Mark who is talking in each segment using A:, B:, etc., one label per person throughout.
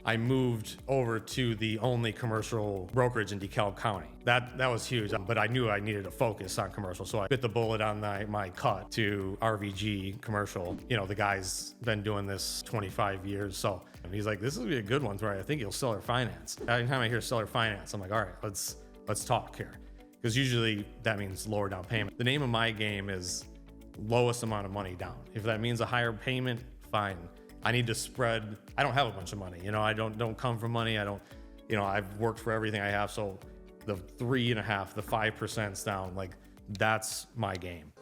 A: I moved over to the only commercial brokerage in DeKalb County. That was huge, but I knew I needed to focus on commercial, so I bit the bullet on my cut to RVG commercial. You know, the guy's been doing this 25 years, so he's like, this will be a good one, right? I think you'll seller finance. Anytime I hear seller finance, I'm like, all right, let's talk here. Because usually that means lower down payment. The name of my game is lowest amount of money down. If that means a higher payment, fine. I need to spread. I don't have a bunch of money. You know, I don't come from money. I've worked for everything I have. So the 3.5%, the 5% down, like that's my game.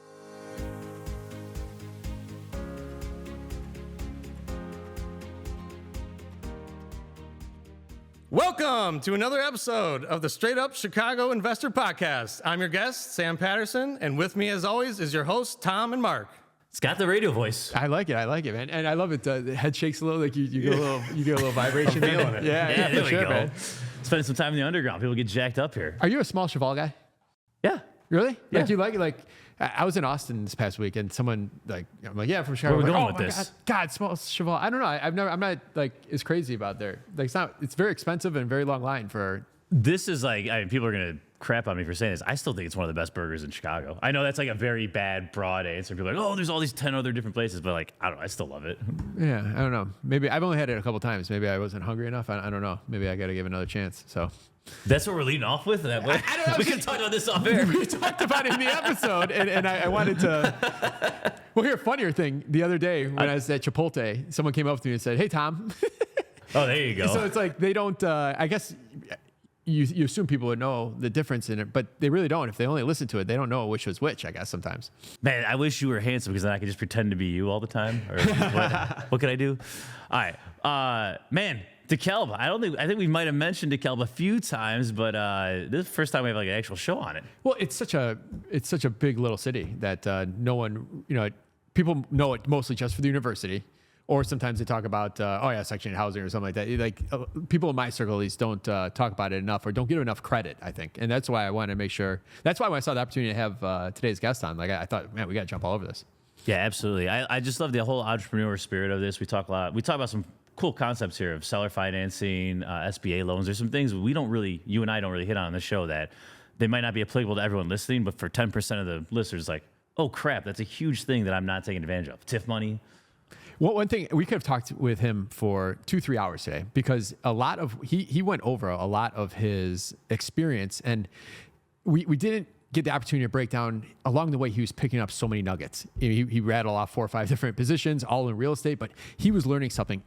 A: Welcome to another episode of the Straight Up Chicago Investor Podcast. I'm your guest, Sam Patterson, and with me as always is your host, Tom and Mark.
B: It's got the radio voice.
C: I like it, man, and I love it. The head shakes a little, like you get a little vibration.
A: I'm feeling it.
C: Yeah,
B: there
C: for
B: we
C: sure,
B: go.
C: man.
B: Spending some time in the underground. People get jacked up here.
C: Are you a small cheval guy?
B: Yeah.
C: Really?
B: Yeah.
C: Like you like it? Like I was in Austin this past week, and someone I'm like, yeah, from Chicago.
B: Where are we
C: like,
B: going with this?
C: God, small cheval. I don't know. I'm not like as crazy about there. Like it's very expensive and very long line for.
B: This is like, people are going to crap on me for saying this. I still think it's one of the best burgers in Chicago. I know that's like a very bad, broad answer. People are like, oh, there's all these 10 other different places. But like, I don't know. I still love it.
C: Yeah, I don't know. Maybe I've only had it a couple times. Maybe I wasn't hungry enough. I don't know. Maybe I got to give it another chance. So.
B: That's what we're leading off with? That way?
C: I don't know.
B: We can talk about this off air.
C: We talked about it in the episode, and I wanted to. Well, here, funnier thing. The other day when I was at Chipotle, someone came up to me and said, "Hey, Tom."
B: Oh, there you go.
C: So it's like they don't. I guess you assume people would know the difference in it, but they really don't. If they only listen to it, they don't know which was which. I guess sometimes.
B: Man, I wish you were handsome because then I could just pretend to be you all the time. Or what could I do? All right, man. DeKalb. I think we might have mentioned DeKalb a few times, but this is the first time we have like an actual show on it.
C: Well, it's such a big little city that no one, people know it mostly just for the university, or sometimes they talk about Section 8 housing or something like that. Like people in my circle at least don't talk about it enough or don't give it enough credit, I think, and that's why I want to make sure. That's why when I saw the opportunity to have today's guest on, like I thought, man, we got to jump all over this. Yeah,
B: absolutely. I just love the whole entrepreneur spirit of this. We talk about some cool concepts here of seller financing, SBA loans. There's some things you and I don't really hit on the show that they might not be applicable to everyone listening, but for 10% of the listeners, like, oh crap, that's a huge thing that I'm not taking advantage of. TIF money.
C: Well, one thing, we could have talked with him for 2-3 hours today because he went over a lot of his experience, and we didn't get the opportunity to break down along the way. He was picking up so many nuggets. He rattled off 4 or 5 different positions, all in real estate, but he was learning something.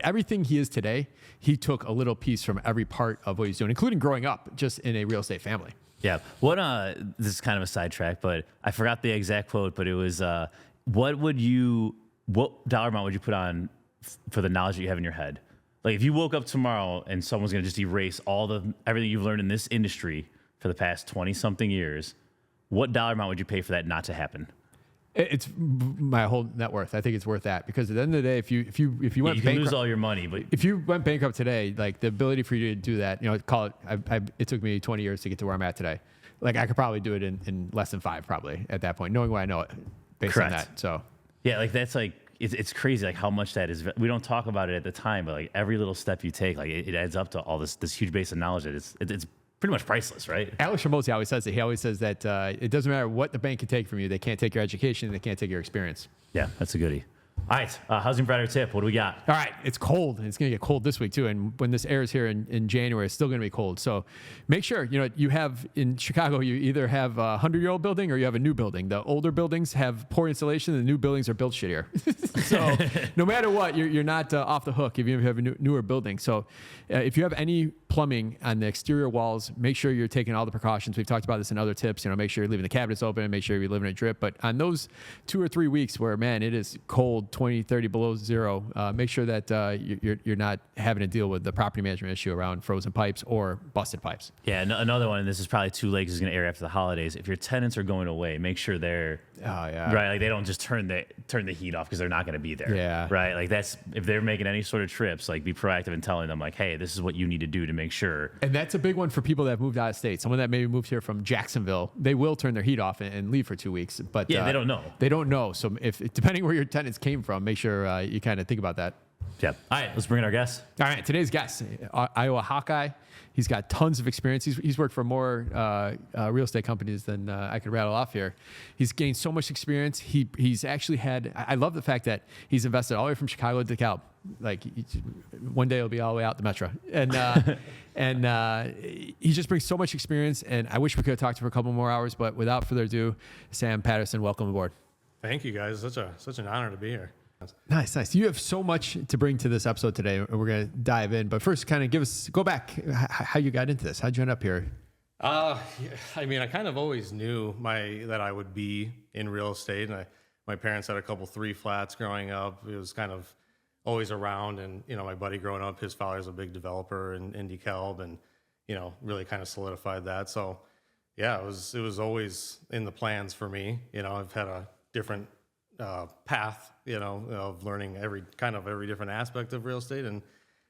C: Everything he is today, he took a little piece from every part of what he's doing, including growing up just in a real estate family.
B: Yeah. This is kind of a sidetrack, but I forgot the exact quote, but it was, what dollar amount would you put on for the knowledge that you have in your head? Like if you woke up tomorrow and someone's going to just erase everything you've learned in this industry for the past 20 something years, what dollar amount would you pay for that not to happen?
C: It's my whole net worth. I think it's worth that because at the end of the day, if you went
B: you can
C: bankrupt,
B: lose all your money, but
C: if you went bankrupt today, like the ability for you to do that, it took me 20 years to get to where I'm at today. Like I could probably do it in less than 5 probably at that point, knowing what I know based
B: Correct.
C: on that. So
B: yeah, like that's like, it's crazy like how much that is. We don't talk about it at the time, but like every little step you take, like it adds up to all this huge base of knowledge that it's pretty much priceless, right?
C: Alex Ramosi always says that. He always says that it doesn't matter what the bank can take from you. They can't take your education. They can't take your experience.
B: Yeah, that's a goodie. All right, housing provider tip. What do we got?
C: All right, it's cold. It's going to get cold this week too. And when this airs here in January, it's still going to be cold. So make sure, you have in Chicago, you either have a 100-year-old building or you have a new building. The older buildings have poor insulation. The new buildings are built shittier. So no matter what, you're not off the hook if you have a newer building. So if you have any plumbing on the exterior walls, make sure you're taking all the precautions. We've talked about this in other tips. Make sure you're leaving the cabinets open and make sure you're living in a drip. But on those 2 or 3 weeks where, man, it is cold, 20, 30 below zero, make sure that you're not having to deal with the property management issue around frozen pipes or busted pipes.
B: Yeah, another one, and this is probably too late because it's going to air after the holidays. If your tenants are going away, make sure they're right. Like they don't just turn the heat off because they're not going to be there.
C: Yeah.
B: Right. Like if they're making any sort of trips, like be proactive in telling them like, hey, this is what you need to do to make sure.
C: And that's a big one for people that have moved out of state. Someone that maybe moved here from Jacksonville, they will turn their heat off and leave for 2 weeks. But
B: yeah, they don't know.
C: They don't know. So if depending where your tenants came from, make sure you kind of think about that.
B: Yeah. All right, let's bring in our guest.
C: All right, today's guest, Iowa Hawkeye. He's got tons of experience. He's worked for more real estate companies than I could rattle off here. He's gained so much experience. He's actually had. I love the fact that he's invested all the way from Chicago to DeKalb. Like one day he'll be all the way out the metro, and he just brings so much experience. And I wish we could have talked to him for a couple more hours, but without further ado, Sam Patterson, welcome aboard.
A: Thank you guys. Such an honor to be here.
C: Nice. You have so much to bring to this episode today, and we're going to dive in. But first, kind of go back how you got into this. How'd you end up here?
A: I mean, I kind of always knew that I would be in real estate. And my parents had a couple 3 flats growing up. It was kind of always around. And, my buddy growing up, his father's a big developer in DeKalb, and, really kind of solidified that. So, yeah, it was always in the plans for me. I've had a different path, of learning every different aspect of real estate, and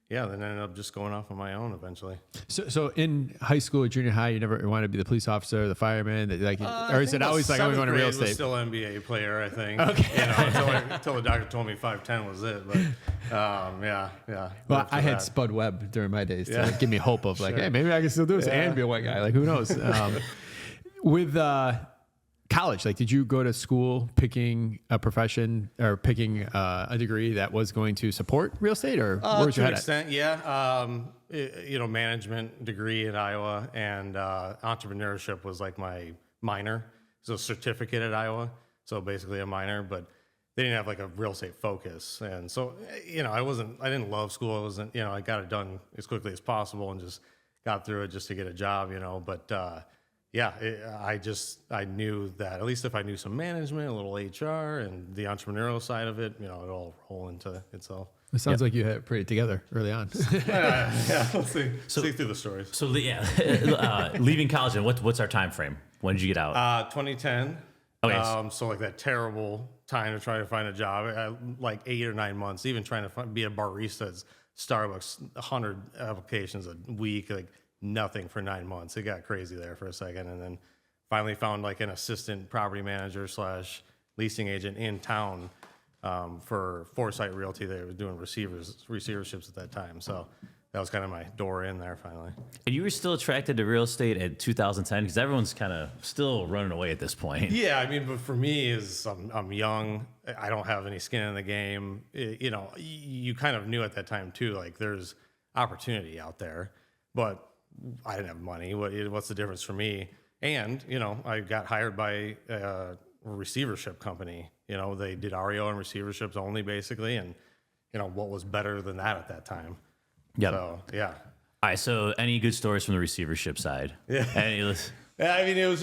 A: then ended up just going off on my own eventually.
C: So in high school or junior high, you never wanted to be the police officer, the fireman, or is it always like, I'm going to real estate?
A: Was still NBA player, I think.
C: Okay.
A: Until the doctor told me 5'10" was it, but yeah.
C: Well, I had Spud Webb during my days to give me hope of like, hey, maybe I can still do this and be a white guy. Like, who knows? With college, like, did you go to school picking a profession or picking a degree that was going to support real estate, or where's your head
A: extent, at? Yeah. Management degree at Iowa, and entrepreneurship was like my minor. So certificate at Iowa. So basically a minor, but they didn't have like a real estate focus. And so, I didn't love school. I wasn't, I got it done as quickly as possible and just got through it just to get a job, but, I knew that at least if I knew some management, a little HR, and the entrepreneurial side of it, it'd all roll into itself.
C: It sounds like you had it pretty together early on.
A: We'll see. See through the stories.
B: So leaving college, and what's our time frame? When did you get out?
A: 2010.
B: Okay.
A: So like that terrible time to try to find a job, like 8 or 9 months, even trying to be a barista at Starbucks, 100 applications a week, like nothing for 9 months. It got crazy there for a second, and then finally found like an assistant property manager / leasing agent in town for Foresight Realty. They were doing receiverships at that time, so that was kind of my door in there finally. And
B: you were still attracted to real estate at 2010 because everyone's kind of still running away at this point.
A: Yeah, I mean, but for me, is I'm young. I don't have any skin in the game. You kind of knew at that time too, like there's opportunity out there, but I didn't have money. What's the difference for me? And, I got hired by a receivership company. They did REO and receiverships only basically. And, what was better than that at that time?
B: Yeah.
A: So, yeah.
B: All right. So any good stories from the receivership side?
A: Yeah. Yeah. I mean, it was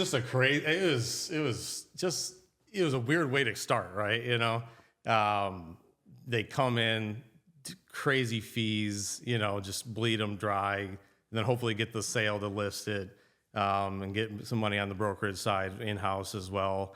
A: just it was a weird way to start, right? They come in, crazy fees, just bleed them dry. And then hopefully get the sale to list it, and get some money on the brokerage side in-house as well.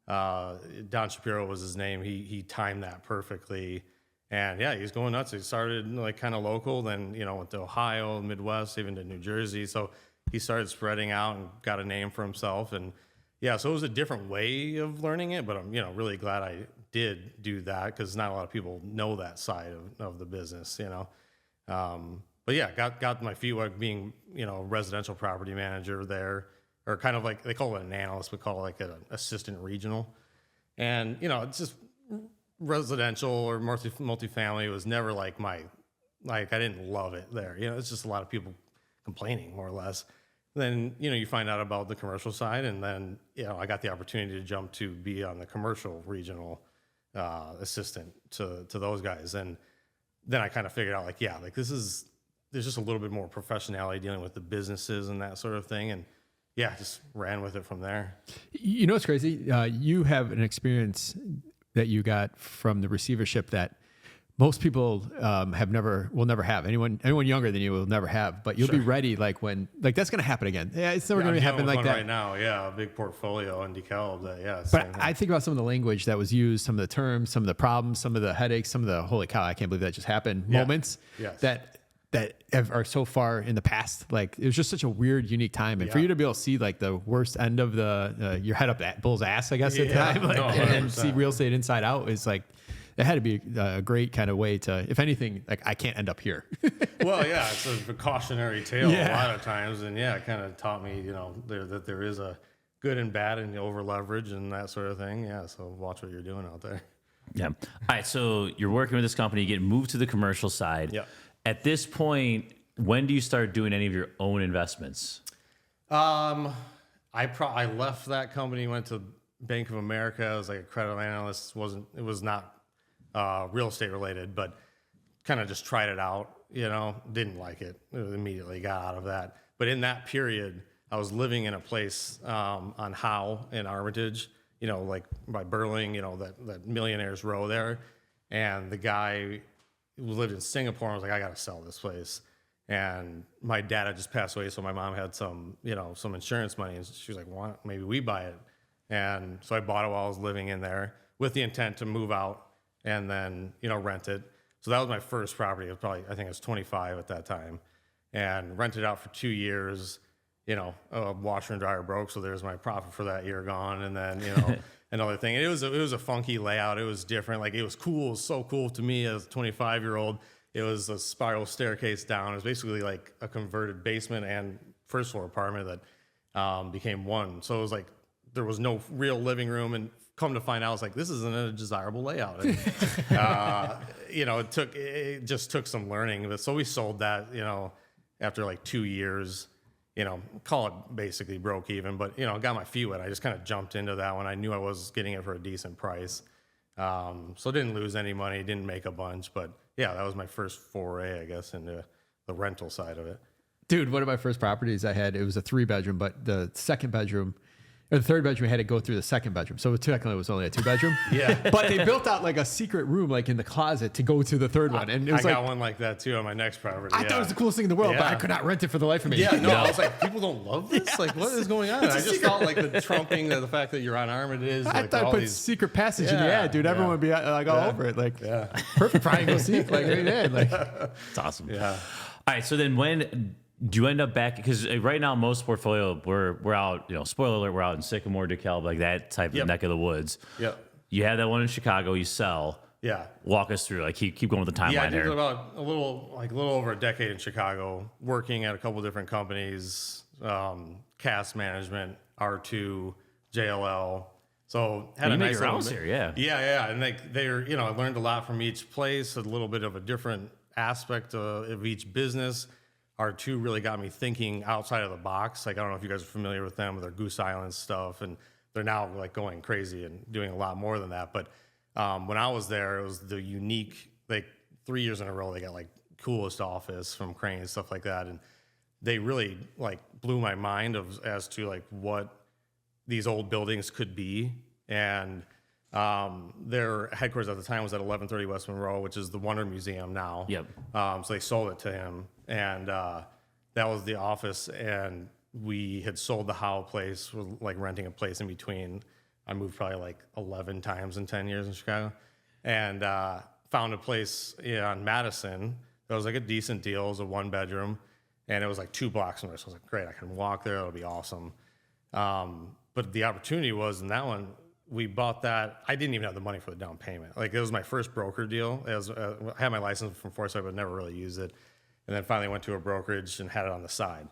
A: Don Shapiro was his name. He timed that perfectly. And yeah, he was going nuts. He started like kind of local, then, went to Ohio, Midwest, even to New Jersey. So he started spreading out and got a name for himself. And yeah, so it was a different way of learning it, but I'm, really glad I did do that because not a lot of people know that side of the business, But yeah, got my feet wet being, a residential property manager there, or kind of like, they call it an analyst, we call it like an assistant regional. And, it's just residential or multifamily was never like I didn't love it there. It's just a lot of people complaining more or less. Then, you find out about the commercial side, and then, I got the opportunity to jump to be on the commercial regional assistant to those guys. And then I kind of figured out there's just a little bit more professionality dealing with the businesses and that sort of thing. And yeah, just ran with it from there.
C: What's crazy? You have an experience that you got from the receivership that most people will never have. Anyone younger than you will never have, but you'll be ready when that's going to happen again. Yeah, it's never going to happen like that
A: right now. Yeah, a big portfolio in DeKalb.
C: But I think about some of the language that was used, some of the terms, some of the problems, some of the headaches, some of the holy cow, I can't believe that just happened moments that are so far in the past. Like, it was just such a weird, unique time. And for you to be able to see like the worst end of your head up that bull's ass, I guess, at the time, and see real estate inside out is like, it had to be a great kind of way to, if anything, like I can't end up here.
A: Well, yeah, it's a precautionary tale a
C: Yeah.
A: lot of times, and yeah, it kind of taught me, that there is a good and bad and over leverage and that sort of thing. Yeah, so watch what you're doing out there.
B: Yeah. All right. So you're working with this company, you get moved to the commercial side.
A: Yeah.
B: At this point, when do you start doing any of your own investments?
A: I left that company, went to Bank of America. I was like a credit analyst. It was not real estate related, but kind of just tried it out. Didn't like it. Immediately got out of that. But in that period, I was living in a place on Howe in Armitage, like by Burling, that Millionaires Row there. And the guy who lived in Singapore, I was like, I got to sell this place. And my dad had just passed away, so my mom had some insurance money, and she was like, "Well, maybe we buy it." And so I bought it while I was living in there with the intent to move out and then rent it. So that was my first property. It was I think I was 25 at that time, and rented out for 2 years. A washer and dryer broke, so there's my profit for that year gone. And then another thing. And it was a funky layout. It was different. Like it was cool. It was so cool to me as a 25-year-old. It was a spiral staircase down. It was basically like a converted basement and first floor apartment that became one. So it was like there was no real living room. And come to find out, I was like, this isn't a desirable layout. And, it just took some learning. But so we sold that, after like 2 years. Call it basically broke even, but got my feet wet. I just kind of jumped into that one. I knew I was getting it for a decent price. So didn't lose any money, didn't make a bunch, but yeah, that was my first foray, I guess, into the rental side of it.
C: Dude, one of my first properties I had, it was a 3-bedroom, but the second bedroom, or the third bedroom had to go through the second bedroom. So technically it was only a 2-bedroom.
A: Yeah.
C: But they built out like a secret room, like in the closet to go to the third one. And it was
A: I got one like that too on my next property.
C: I thought it was the coolest thing in the world, but I could not rent it for the life of me.
A: Yeah, no, I was like, people don't love this? Like, what is going on? I just felt like the trumping of the fact that you're on Armitage.
C: I thought I put secret passage in the ad, dude. Everyone would be like all over it. Like, perfect for go seat. Like, right there. Like,
B: It's awesome.
A: Yeah.
B: All right. So then when do you end up back? Because right now, most portfolio, we're out, spoiler alert, we're out in Sycamore, DeKalb, like that type of neck of the woods.
A: Yep.
B: You have that one in Chicago, you sell.
A: Yeah.
B: Walk us through, like keep going with the timeline
A: I did
B: here.
A: about a little over a decade in Chicago, working at a couple different companies, cast management, R2, JLL. So had
B: You
A: a
B: made
A: nice
B: your rounds here, yeah.
A: Yeah. And they're, I learned a lot from each place, a little bit of a different aspect of each business. R2 really got me thinking outside of the box. Like, I don't know if you guys are familiar with them, with their Goose Island stuff, and they're now like going crazy and doing a lot more than that. But when I was there, it was the unique, like 3 years in a row, they got like coolest office from Crane and stuff like that. And they really like blew my mind as to like what these old buildings could be. And their headquarters at the time was at 1130 West Monroe, which is the Wonder Museum now.
B: Yep.
A: So they sold it to him, and that was the office. And we had sold the Howe place, was like renting a place in between. I moved probably like 11 times in 10 years in Chicago, and found a place on Madison that was like a decent deal. It was a 1-bedroom, and it was like 2 blocks from there. So I was like, great, I can walk there. It'll be awesome. But the opportunity was in that one. We bought that. I didn't even have the money for the down payment. Like, it was my first broker deal. I had my license from Foresight, but never really used it. And then finally went to a brokerage and had it on the side.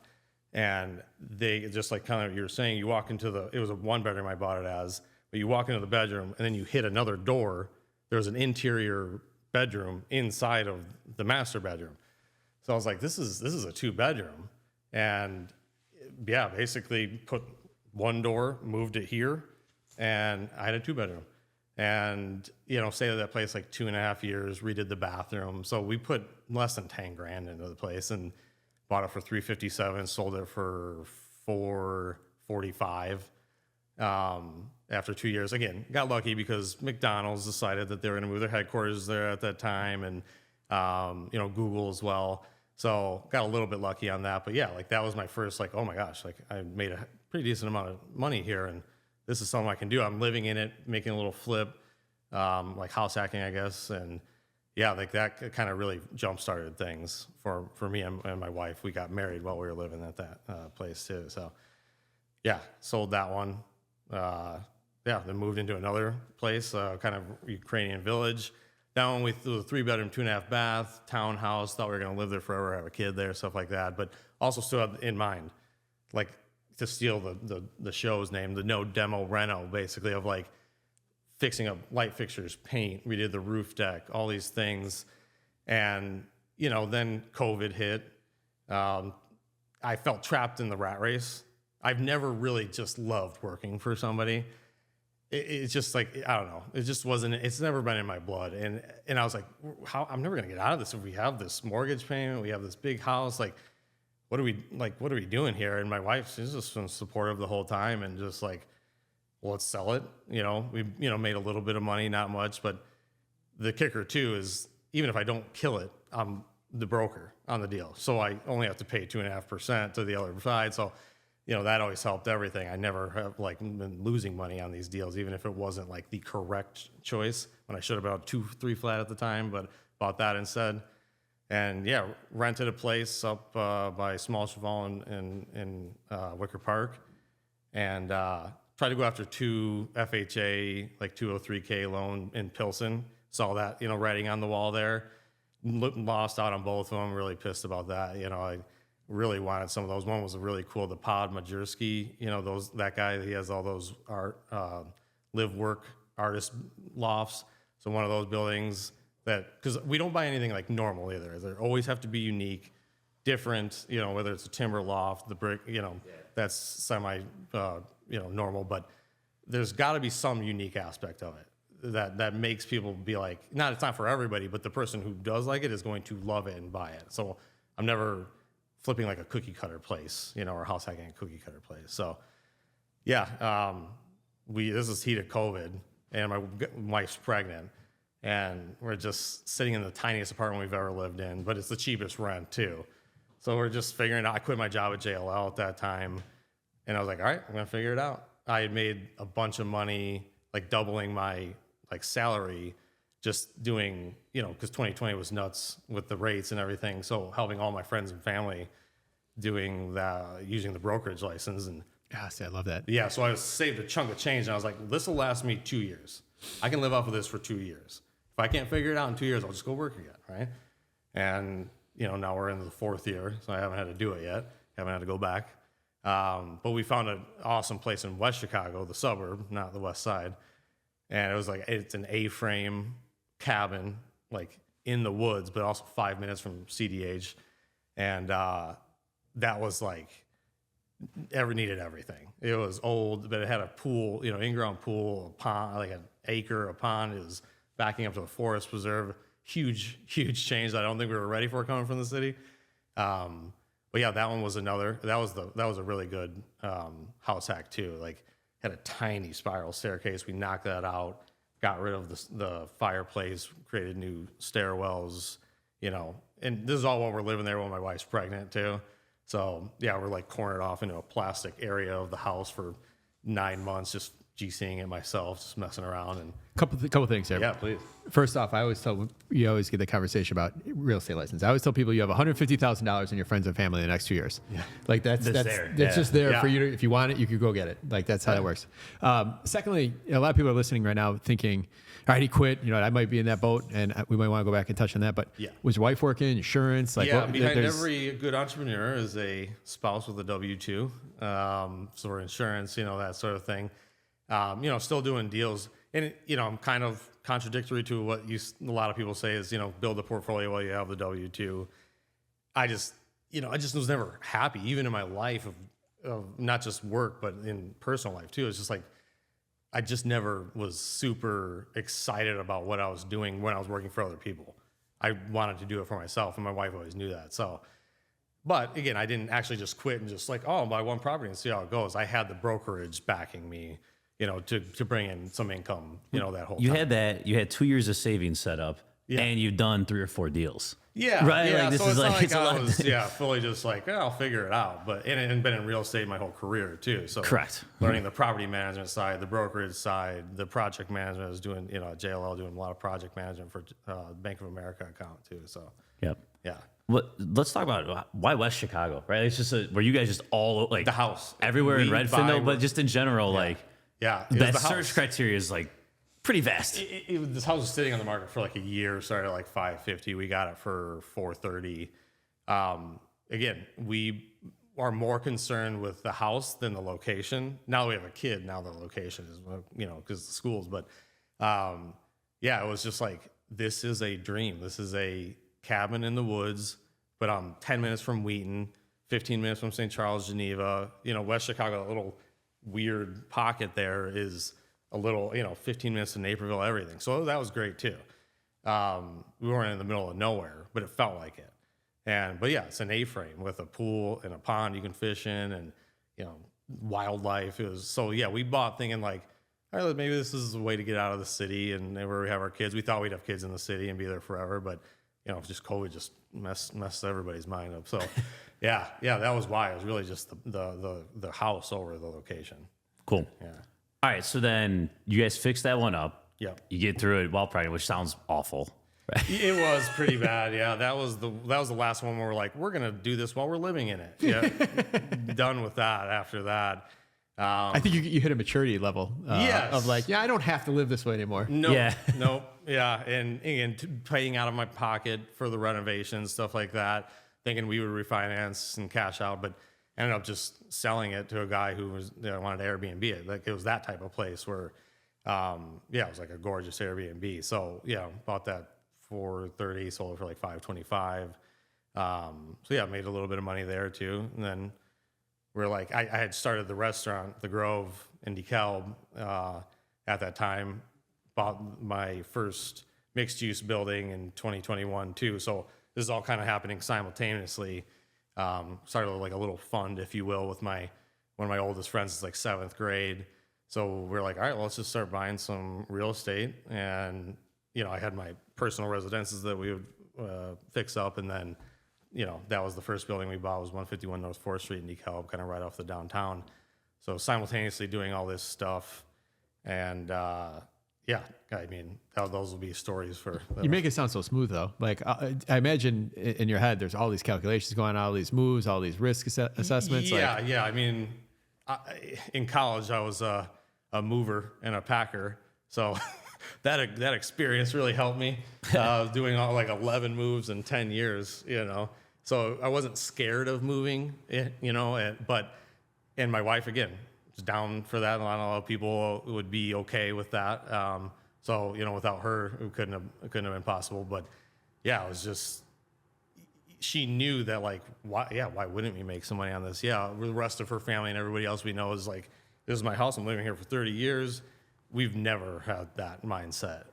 A: And they just like kind of, you were saying, you walk into it was a 1-bedroom I bought it as, but you walk into the bedroom and then you hit another door. There's an interior bedroom inside of the master bedroom. So I was like, this is a 2-bedroom. And yeah, basically put one door, moved it here, and I had a 2-bedroom. And, stayed at that place like 2.5 years, redid the bathroom. So we put less than 10 grand into the place and bought it for $357, sold it for $445 after 2 years. Again, got lucky because McDonald's decided that they were going to move their headquarters there at that time, and, Google as well. So got a little bit lucky on that. But yeah, like that was my first, like, oh my gosh, like I made a pretty decent amount of money here, and this is something I can do. I'm living in it, making a little flip, like house hacking, I guess. And yeah, like that kind of really jump-started things for me and my wife. We got married while we were living at that place too. So yeah, sold that one. Then moved into another place, kind of Ukrainian village. That one we threw a 3-bedroom, 2.5 bath townhouse. Thought we were gonna live there forever, have a kid there, stuff like that. But also still had in mind, like, to steal the show's name, the no demo reno, basically, of like fixing up light fixtures, paint. We did the roof deck, all these things, and then COVID hit. I felt trapped in the rat race. I've never really just loved working for somebody. It's just like, I don't know. It just wasn't, it's never been in my blood. And I was like, I'm never going to get out of this. If we have this mortgage payment, we have this big house, like, what are we doing here? And my wife, she's just been supportive the whole time and just like, well, let's sell it. We, made a little bit of money, not much, but the kicker too is even if I don't kill it, I'm the broker on the deal. So I only have to pay 2.5% to the other side. So, that always helped everything. I never have been losing money on these deals, even if it wasn't like the correct choice when I should have been 2-3 flat at the time, but bought that instead. And yeah, rented a place up by Small Cheval in Wicker Park, and tried to go after 2 FHA, like 203K loan in Pilsen. Saw that, writing on the wall there. Lost out on both of them. Really pissed about that. I really wanted some of those. One was really cool, the Pod Majerski. That guy, he has all those art, live work artist lofts. So one of those buildings that, because we don't buy anything like normal either. They always have to be unique, different. Whether it's a timber loft, the brick. That's semi, normal. But there's got to be some unique aspect of it that makes people be like, it's not for everybody, but the person who does like it is going to love it and buy it. So I'm never flipping like a cookie cutter place, or house hacking a cookie cutter place. So yeah, this is heat of COVID, and my wife's pregnant, and we're just sitting in the tiniest apartment we've ever lived in, but it's the cheapest rent too. So we're just figuring out. I quit my job at JLL at that time, and I was like, all right, I'm gonna figure it out. I had made a bunch of money, like doubling my salary, just doing, because 2020 was nuts with the rates and everything. So helping all my friends and family doing that, using the brokerage license. And
C: I love that.
A: Yeah, so I saved a chunk of change, and I was like, this will last me 2 years. I can live off of this for 2 years. If I can't figure it out in 2 years, I'll just go work again, right? And, now we're in the 4th year, so I haven't had to do it yet. Haven't had to go back. But we found an awesome place in West Chicago, the suburb, not the west side. And it was like, it's an A-frame cabin, like in the woods, but also 5 minutes from CDH. And that was like, needed everything. It was old, but it had a pool, in-ground pool, a pond, like an acre, a pond. It was backing up to a forest preserve. Huge change that I don't think we were ready for coming from the city. But yeah, that one was another. That was a really good house hack too. Like, had a tiny spiral staircase. We knocked that out, got rid of the fireplace, created new stairwells. And this is all while we're living there when my wife's pregnant too. So yeah, we're like cornered off into a plastic area of the house for 9 months, just GCing it myself, just messing around. And
C: couple things there.
A: Yeah, please.
C: First off, I always tell you always get the conversation about real estate license. I always tell people you have $150,000 in your friends and family in the next 2 years. Yeah. Like that's just there for you to, if you want it, you could go get it. Like that's how that works. Secondly, a lot of people are listening right now thinking, all right, he quit. I might be in that boat, and we might want to go back and touch on that. But was your wife working? Insurance? Like,
A: behind every good entrepreneur is a spouse with a W-2, so insurance, that sort of thing. Still doing deals, and I'm kind of contradictory to what a lot of people say is build a portfolio while you have the W-2. I just was never happy, even in my life of not just work but in personal life too. It's just like I just never was super excited about what I was doing when I was working for other people. I wanted to do it for myself, and my wife always knew that. So, but again, I didn't actually just quit and just like, I'll buy one property and see how it goes. I had the brokerage backing me, to bring in some income, that whole time.
B: You had 2 years of savings set up, and you've done 3 or 4 deals.
A: Yeah.
B: Right.
A: Yeah.
B: Like this
A: so
B: is like, it's
A: I was fully just like, I'll figure it out. But and been in real estate my whole career too. So
B: correct.
A: Learning the property management side, the brokerage side, the project management. I was doing, JLL doing a lot of project management for Bank of America account too. So
B: yep.
A: Yeah.
B: Let's talk about why West Chicago, right? It's just were you guys just all like
A: the house
B: everywhere in Redfin though, but just in general,
A: yeah.
B: like
A: yeah,
B: that search criteria is like pretty vast.
A: This house was sitting on the market for like a year, started at like 550. We got it for 430. Again, we are more concerned with the house than the location. Now that we have a kid, now the location is, because the schools. But yeah, it was just like, this is a dream. This is a cabin in the woods, but I'm 10 minutes from Wheaton, 15 minutes from St. Charles, Geneva. West Chicago, a little weird pocket there is a little, 15 minutes to Naperville, everything. So that was great too. We weren't in the middle of nowhere, but it felt like it. But yeah, it's an A-frame with a pool and a pond you can fish in, and wildlife. It was so yeah. We bought thinking like, all right, maybe this is a way to get out of the city and where we have our kids. We thought we'd have kids in the city and be there forever, but just COVID just messed everybody's mind up. So yeah, that was why. It was really just the house over the location.
B: Cool.
A: Yeah.
B: All right, so then you guys fix that one up.
A: Yeah.
B: You get through it while pregnant, which sounds awful.
A: It was pretty bad. Yeah, that was the last one where we're like, we're gonna do this while we're living in it. Yeah, done with that. After that,
C: I think you hit a maturity level.
A: Yes.
C: Of like, I don't have to live this way anymore.
A: No,
B: Yeah.
A: no, yeah, and paying out of my pocket for the renovations, stuff like that. Thinking we would refinance and cash out, but ended up just selling it to a guy who wanted to Airbnb it. Like it was that type of place where, it was like a gorgeous Airbnb. So yeah, bought that for 30, sold it for like 525. So yeah, made a little bit of money there too. And then we're like, I had started the restaurant, The Grove in DeKalb, at that time. Bought my first mixed use building in 2021 too. So this is all kind of happening simultaneously. Started like a little fund, if you will, with one of my oldest friends is like 7th grade. So we're like, all right, well, let's just start buying some real estate. And, I had my personal residences that we would fix up. And then, that was the first building we bought, was 151 North 4th Street in DeKalb, kind of right off the downtown. So simultaneously doing all this stuff. And those will be stories for...
C: You make it sound so smooth, though. Like, I imagine in your head, there's all these calculations going on, all these moves, all these risk assessments.
A: Yeah. I mean, in college, I was a mover and a packer. So that experience really helped me. Doing all like 11 moves in 10 years, So I wasn't scared of moving, and my wife, again, was down for that. A lot of people would be okay with that. So, without her, it couldn't have been possible. But yeah, it was just, she knew that like, why wouldn't we make some money on this? Yeah, the rest of her family and everybody else we know is like, this is my house. I'm living here for 30 years. We've never had that mindset.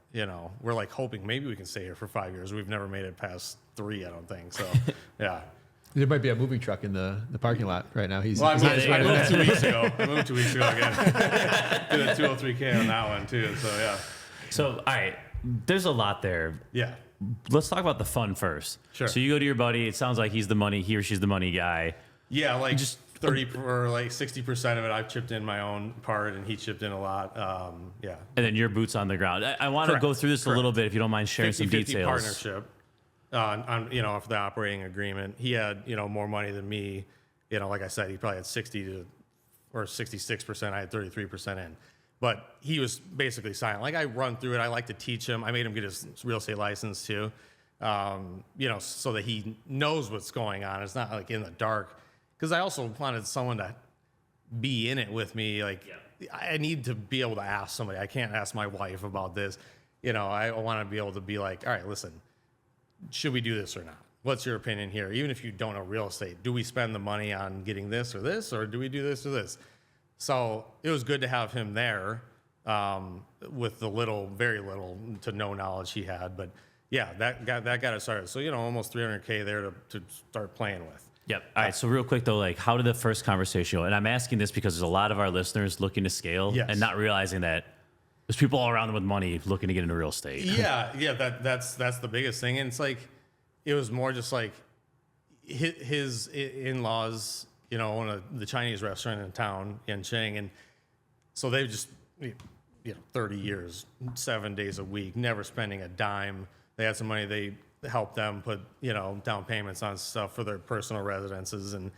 A: We're like hoping maybe we can stay here for 5 years. We've never made it past 3, I don't think. So, yeah.
C: There might be a moving truck in the parking lot right now.
A: I moved 2 weeks ago. Again. Did a 203K on that one too. So yeah.
B: So all right, there's a lot there.
A: Yeah.
B: Let's talk about the fun first.
A: Sure.
B: So you go to your buddy. It sounds like he or she's the money guy.
A: Yeah, like just 30 or like 60% of it, I've chipped in my own part, and he chipped in a lot. Yeah.
B: And then your boots on the ground. I want to go through this a little bit, if you don't mind sharing some
A: 50-50
B: details.
A: Partnership. On for the operating agreement, he had more money than me. Like I said, he probably had 66%. I had 33% in, but he was basically silent. Like I run through it. I like to teach him. I made him get his real estate license too, so that he knows what's going on. It's not like in the dark. Because I also wanted someone to be in it with me. Like I need to be able to ask somebody. I can't ask my wife about this. I want to be able to be like, all right, listen. Should we do this or not? What's your opinion here? Even if you don't know real estate, do we spend the money on getting this, or do we do this or this? So it was good to have him there with the very little to no knowledge he had. But yeah, that got it started. So, almost 300K there to start playing with.
B: Yep. All right. So real quick though, like how did the first conversation go? And I'm asking this because there's a lot of our listeners looking to scale and not realizing that there's people all around them with money looking to get into real estate.
A: Yeah. That's the biggest thing. And it's like, it was more just like his in-laws, own the Chinese restaurant in town, Yancheng. And so they've just, 30 years, 7 days a week, never spending a dime. They had some money. They helped them put, down payments on stuff for their personal residences. And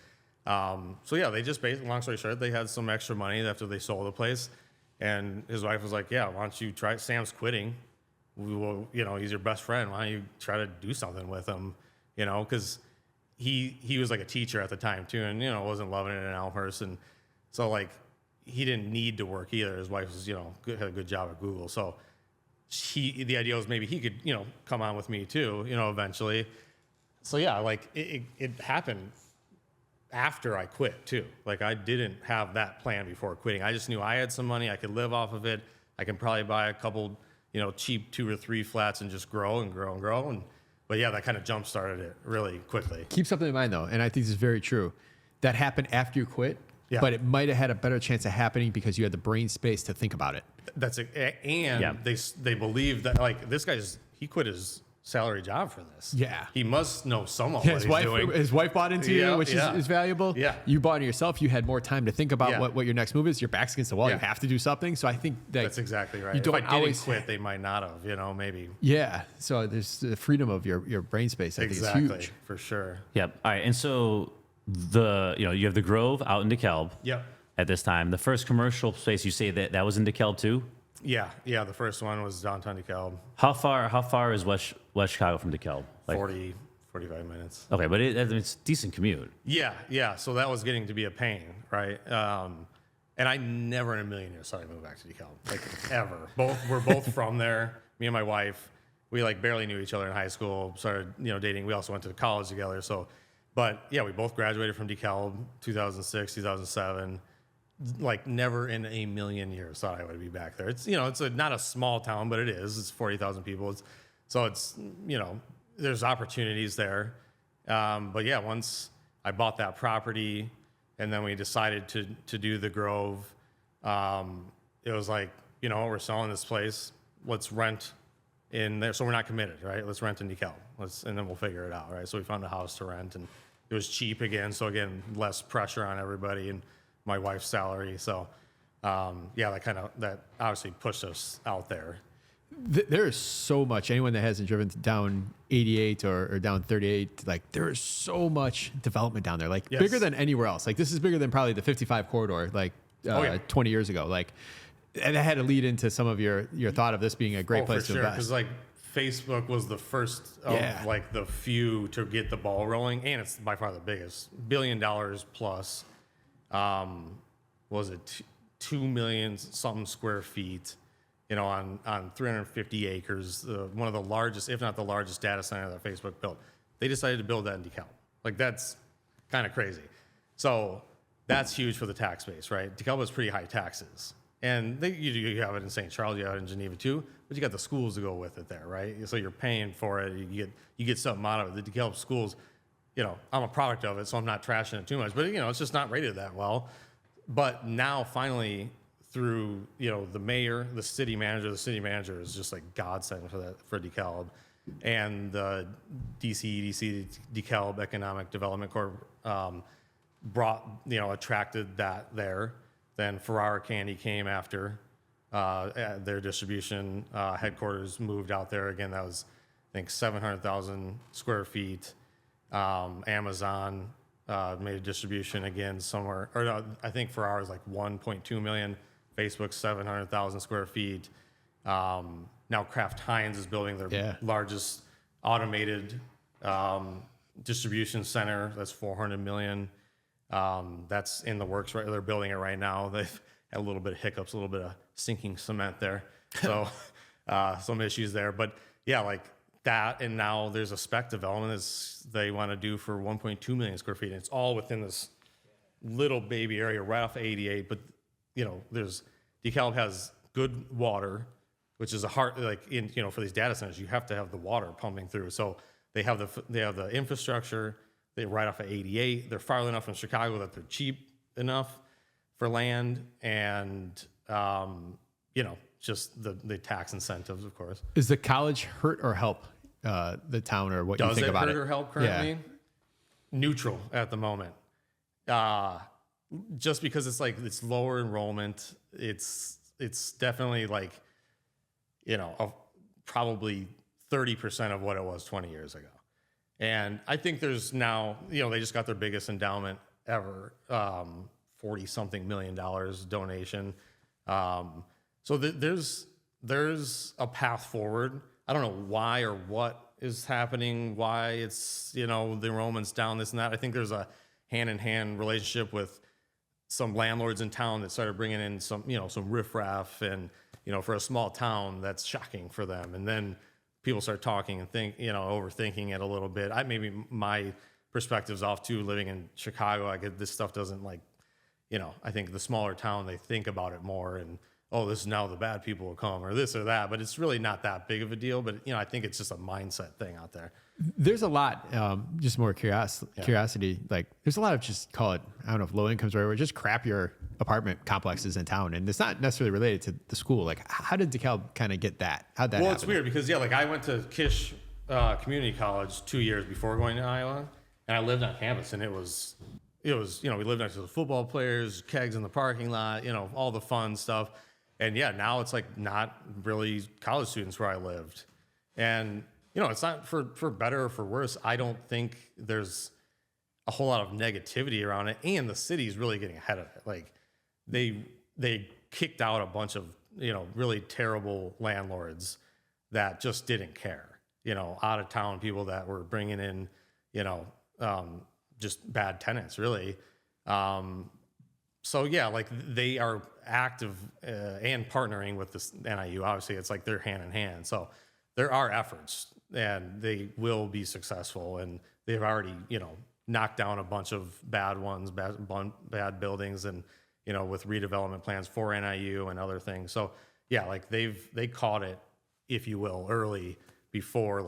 A: so, yeah, they just basically, long story short, they had some extra money after they sold the place. And his wife was like, yeah, why don't you try it? Sam's quitting. We will, he's your best friend. Why don't you try to do something with him? Because he was like a teacher at the time too, and wasn't loving it in Elmhurst, and so like he didn't need to work either. His wife was had a good job at Google, so the idea was maybe he could come on with me too, eventually. So yeah, like it happened after I quit too. Like I didn't have that plan before quitting. I just knew I had some money, I could live off of it. I can probably buy a couple cheap 2 or 3 flats and just grow and grow and grow. But yeah, that kind of jump started it really quickly.
C: Keep something in mind though, and I think this is very true. That happened after you quit, but it might have had a better chance of happening because you had the brain space to think about it.
A: That's it. And they believe that like this guy's he quit his salary job for this.
C: Yeah.
A: He must know some of what he's doing.
C: His wife bought into you, which is valuable.
A: Yeah.
C: You bought into yourself. You had more time to think about what your next move is. Your back's against the wall. You have to do something. So I think that's
A: exactly right.
C: You don't
A: if I
C: always
A: didn't quit, they might not have, maybe.
C: Yeah. So there's the freedom of your brain space. I think is huge.
A: For sure.
B: Yep. All right. And so you have the Grove out in DeKalb.
A: Yep.
B: At this time, the first commercial space you say that was in DeKalb too.
A: Yeah. The first one was downtown DeKalb.
B: How far is West Chicago from DeKalb? Like
A: 40, 45 minutes.
B: Okay, but it's a decent commute.
A: Yeah. So that was getting to be a pain, right? And I never in a million years thought I'd move back to DeKalb, like ever. We're both from there. Me and my wife, we like barely knew each other in high school. Started dating. We also went to college together. So, but yeah, we both graduated from DeKalb 2006, 2007. Like never in a million years thought I would be back there. It's it's not a small town, but it is. It's 40,000 people. It's there's opportunities there. But yeah, once I bought that property, and then we decided to do the Grove, it was like we're selling this place. Let's rent in there. So we're not committed, right? Let's rent in DeKalb. And then we'll figure it out, right? So we found a house to rent, and it was cheap again. So again, less pressure on everybody and my wife's salary. So, that obviously pushed us out there.
C: There is so much. Anyone that hasn't driven down 88 or down 38, like there is so much development down there, like bigger than anywhere else. Like this is bigger than probably the 55 corridor, like 20 years ago. Like, and that had to lead into some of your thought of this being a great place to invest.
A: Because like Facebook was the first of like the few to get the ball rolling, and it's by far the biggest, $1 billion plus. Was it 2 million something square feet, on 350 acres, one of the largest, if not the largest data center that Facebook built. They decided to build that in DeKalb. Like that's kind of crazy. So that's huge for the tax base, right? DeKalb has pretty high taxes. And you have it in St. Charles, you have it in Geneva too, but you got the schools to go with it there, right? So you're paying for it, you get something out of it. The DeKalb schools, I'm a product of it, so I'm not trashing it too much. But, it's just not rated that well. But now, finally, through, the mayor, the city manager is just like godsend for DeKalb. And the DCEDC, DeKalb Economic Development Corp, attracted that there. Then Ferrara Candy came after. Their distribution headquarters moved out there. Again, that was, I think, 700,000 square feet. Amazon made a distribution again somewhere, or no, I think Ferrara is like 1.2 million. Facebook 700,000 square feet. Now Kraft Heinz is building their largest automated distribution center. That's 400 million. That's in the works, right? They're building it right now. They've had a little bit of hiccups, a little bit of sinking cement there. So some issues there. But yeah, like that. And now there's a spec development they want to do for 1.2 million square feet. And it's all within this little baby area right off of 88. But, DeKalb has good water, which is a hard, for these data centers, you have to have the water pumping through. So they have the infrastructure. They're right off of 88. They're far enough from Chicago that they're cheap enough for land, and just the tax incentives, of course.
C: Is the college hurt or help the town, or what you think about it?
A: Does it hurt or help currently? Yeah. Neutral at the moment. Just because it's lower enrollment. It's definitely probably 30% of what it was 20 years ago. And I think there's now, they just got their biggest endowment ever, $40-something million donation. So there's a path forward. I don't know why or what is happening, why it's, the enrollment's down, this and that. I think there's a hand-in-hand relationship with some landlords in town that started bringing in some riffraff, and, for a small town, that's shocking for them. And then people start talking and overthinking it a little bit. Maybe my perspective's off too, living in Chicago. This stuff doesn't I think the smaller town, they think about it more, and, oh, this is now the bad people will come, or this or that, but it's really not that big of a deal. But, I think it's just a mindset thing out there.
C: There's a lot, just more curiosity. Like, there's a lot of, just call it, I don't know if low incomes or just crappier apartment complexes in town. And it's not necessarily related to the school. Like, how did DeKalb kind of get that? How'd that happen?
A: Well, it's weird because, I went to Kish Community College 2 years before going to Iowa, and I lived on campus, and it was, we lived next to the football players, kegs in the parking lot, all the fun stuff. And now it's like not really college students where I lived. And, it's not for better or for worse. I don't think there's a whole lot of negativity around it. And the city's really getting ahead of it. Like, they kicked out a bunch of, really terrible landlords that just didn't care, out of town people that were bringing in, just bad tenants, really. So they are active and partnering with this NIU. Obviously, it's like they're hand in hand. So there are efforts, and they will be successful. And they've already, knocked down a bunch of bad ones, bad buildings, and with redevelopment plans for NIU and other things. So they caught it, if you will, early before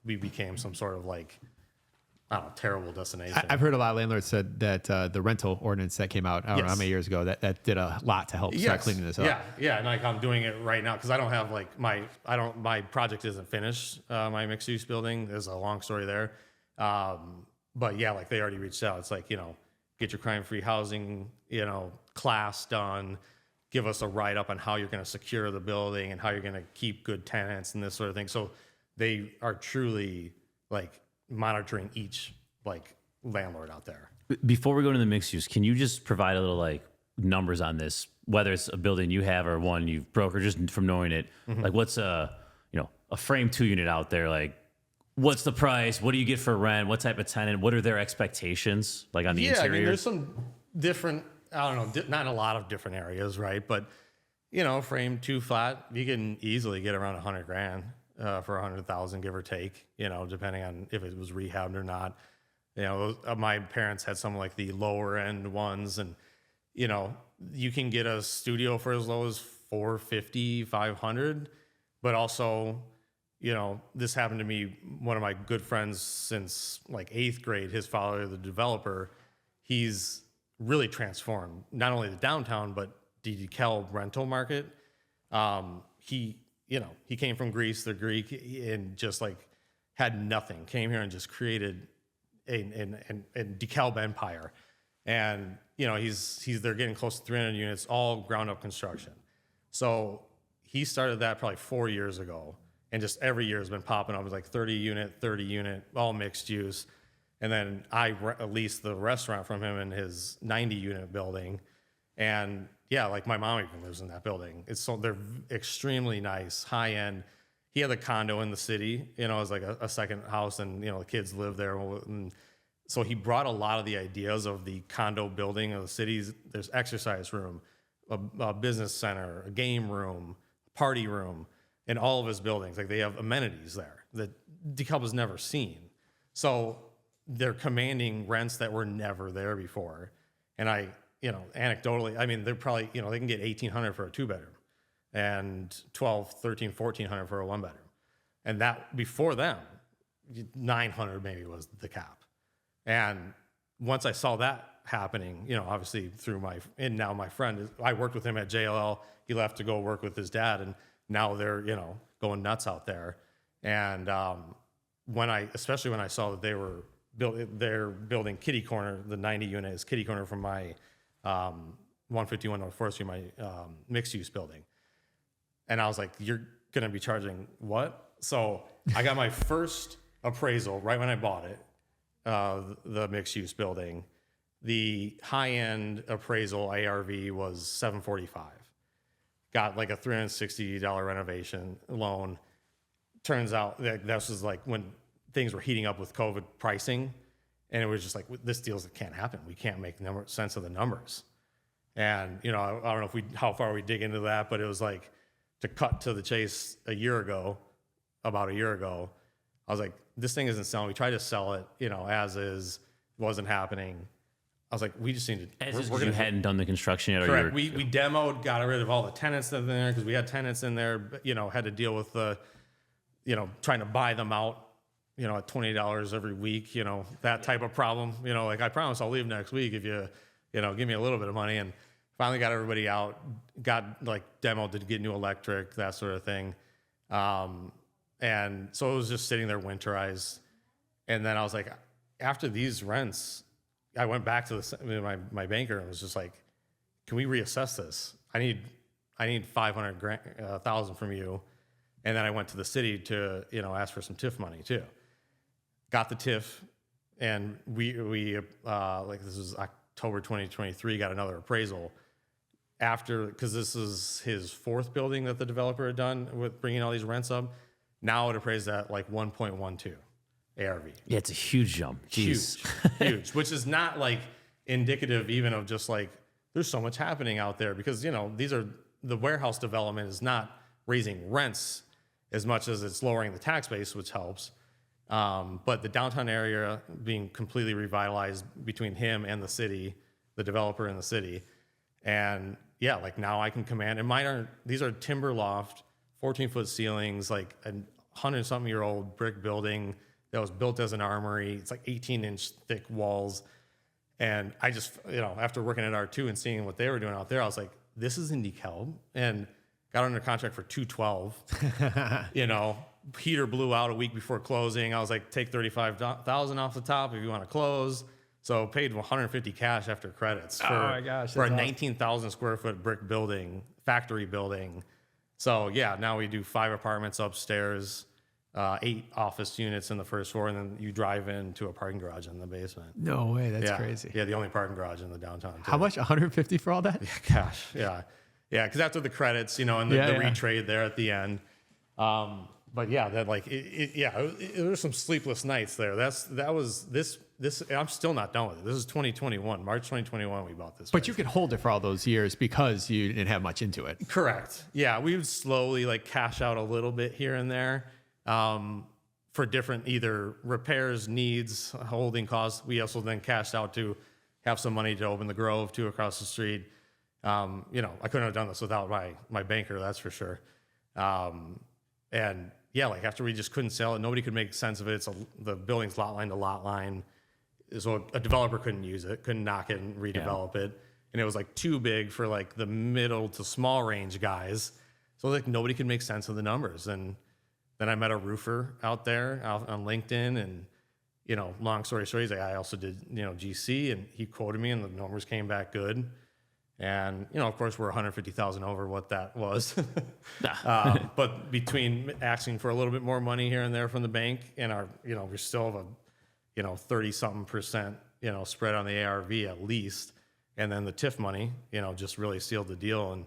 A: we became some sort of I don't know, terrible destination.
C: I've heard a lot of landlords said that the rental ordinance that came out, I don't know how many years ago, that did a lot to help start cleaning this up.
A: Yeah, and I'm doing it right now because I don't have my project isn't finished. My mixed use building, there's a long story there, but they already reached out. It's get your crime free housing, class done, give us a write up on how you're going to secure the building and how you're going to keep good tenants and this sort of thing. So they are truly monitoring each landlord out there.
B: Before we go into the mixed use, can you just provide a little numbers on this, whether it's a building you have or one you've brokered, just from knowing it? Mm-hmm. What's a frame 2 unit out there? What's the price? What do you get for rent? What type of tenant? What are their expectations on the interior? I mean,
A: there's some different, I don't know, not a lot of different areas, right? But frame 2 flat, you can easily get around $100,000. For 100,000, give or take, depending on if it was rehabbed or not. My parents had some the lower end ones, and you can get a studio for as low as 450, 500. But also, this happened to me. One of my good friends since 8th grade, his father, the developer, he's really transformed not only the downtown but the DeKalb rental market. He came from Greece, they're Greek, and just had nothing. Came here and just created a DeKalb empire. And they're getting close to 300 units, all ground up construction. So he started that probably 4 years ago, and just every year has been popping up. It was 30 unit, all mixed use. And then I leased the restaurant from him in his 90 unit building, and my mom even lives in that building. They're extremely nice, high end. He had a condo in the city, as a second house, and the kids live there. And so he brought a lot of the ideas of the condo building of the cities. There's exercise room, a business center, a game room, a party room, in all of his buildings. They have amenities there that DeKalb has never seen. So they're commanding rents that were never there before. And anecdotally, I mean, they're probably, they can get $1,800 for a 2-bedroom and $1,200, $1,300, $1,400 for a 1-bedroom. And that before them, $900 maybe was the cap. And once I saw that happening, obviously now my friend, I worked with him at JLL. He left to go work with his dad, and now they're, going nuts out there. And especially when I saw that they're building kitty corner, the 90 unit is kitty corner from my 151 North 4th Street, my mixed use building. And I was like, you're going to be charging what? So I got my first appraisal right when I bought it, the mixed use building. The high end appraisal ARV was 745. got like a $360 renovation loan. Turns out that this was like when things were heating up with COVID pricing, and it was just like, this deal can't happen. We can't make sense of the numbers. And, you know, I don't know how far we dig into that, but it was like, to cut to the chase about a year ago, I was like, this thing isn't selling. We tried to sell it, you know, as is, wasn't happening. I was like, we just need to.
B: We're gonna hadn't done the construction yet.
A: Correct. We demoed, got rid of all the tenants in there because we had tenants in there. But, you know, had to deal with the, you know, trying to buy them out, you know, at $20 every week. You know, that type of problem. You know, like, I promise I'll leave next week if you know, give me a little bit of money. And finally got everybody out. Got like demoed to get new electric, that sort of thing. And so it was just sitting there winterized. And then I was like, after these rents, I went back to my banker and was just like, can we reassess this? I need 500,000 from you. And then I went to the city to, you know, ask for some TIF money too. Got the TIF, and we like, this was October 2023, got another appraisal after, because this is his fourth building that the developer had done with bringing all these rents up. Now it appraised at like 1.12 ARV.
B: Yeah, it's a huge jump. Jeez.
A: Huge, which is not like indicative even of just like, there's so much happening out there, because, you know, the warehouse development is not raising rents as much as it's lowering the tax base, which helps. But the downtown area being completely revitalized between him and the city, the developer and the city. And yeah, like now I can command, and these are timber loft, 14-foot ceilings, like a 100-something-year-old brick building that was built as an armory. It's like 18-inch thick walls. And I just, you know, after working at R2 and seeing what they were doing out there, I was like, this is in DeKalb. And got under contract for $212. You know, heater blew out a week before closing. I was like, take $35,000 off the top if you want to close. So paid $150 cash after credits for a 19,000 square foot brick building, factory building. So yeah, now we do 5 apartments upstairs, 8 office units in the first floor, and then you drive into a parking garage in the basement.
C: No way, that's crazy.
A: Yeah, the only parking garage in the downtown. Too.
C: How much? 150 for all that?
A: Yeah, gosh, yeah. Yeah, because after the credits, you know, and the retrade there at the end. But yeah, that like, there were some sleepless nights there. That was this. I'm still not done with it. This is 2021, March 2021. We bought this.
C: But you could hold it for all those years because you didn't have much into it.
A: Correct. Yeah, we would slowly like cash out a little bit here and there for different either repairs, needs, holding costs. We also then cashed out to have some money to open the Grove too across the street. You know, I couldn't have done this without my banker, that's for sure. And yeah, like after we just couldn't sell it, nobody could make sense of it. The building's lot line to lot line. So a developer couldn't use it, couldn't knock it and redevelop it. And it was like too big for like the middle to small range guys. So like nobody could make sense of the numbers. And then I met a roofer out there on LinkedIn, and, you know, long story short, he's like, I also did, you know, GC, and he quoted me and the numbers came back good. And, you know, of course, we're 150,000 over what that was. But between asking for a little bit more money here and there from the bank and our, you know, we still have a, you know, 30-something%, you know, spread on the ARV at least. And then the TIF money, you know, just really sealed the deal. And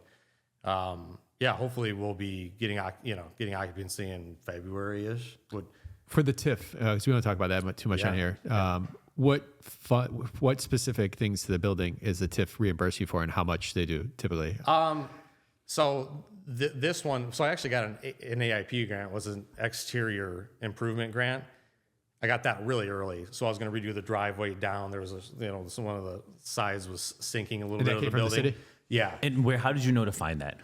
A: yeah, hopefully we'll be getting occupancy in February-ish.
C: For the TIF, because we don't talk about that too much on here. What specific things to the building is the TIF reimburse you for, and how much they do typically?
A: So this one, so I actually got an AIP grant, was an exterior improvement grant. I got that really early, so I was going to redo the driveway down. There was one of the sides was sinking a little bit of the building. From the city? Yeah.
B: And how did you know to find that?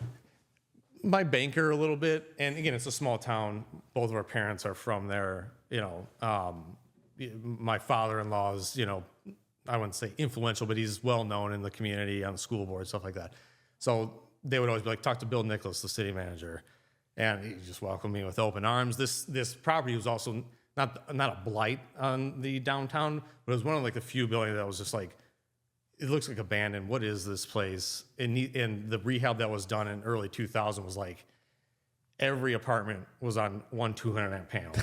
A: My banker a little bit, and again, it's a small town. Both of our parents are from there. You know, my father-in-law is, you know, I wouldn't say influential, but he's well known in the community on the school board, stuff like that. So they would always be like, talk to Bill Nicholas, the city manager, and he just welcomed me with open arms. This property was also not a blight on the downtown, but it was one of like the few buildings that was just like, it looks like abandoned. What is this place? And the rehab that was done in early 2000 was like every apartment was on one 200 amp panel.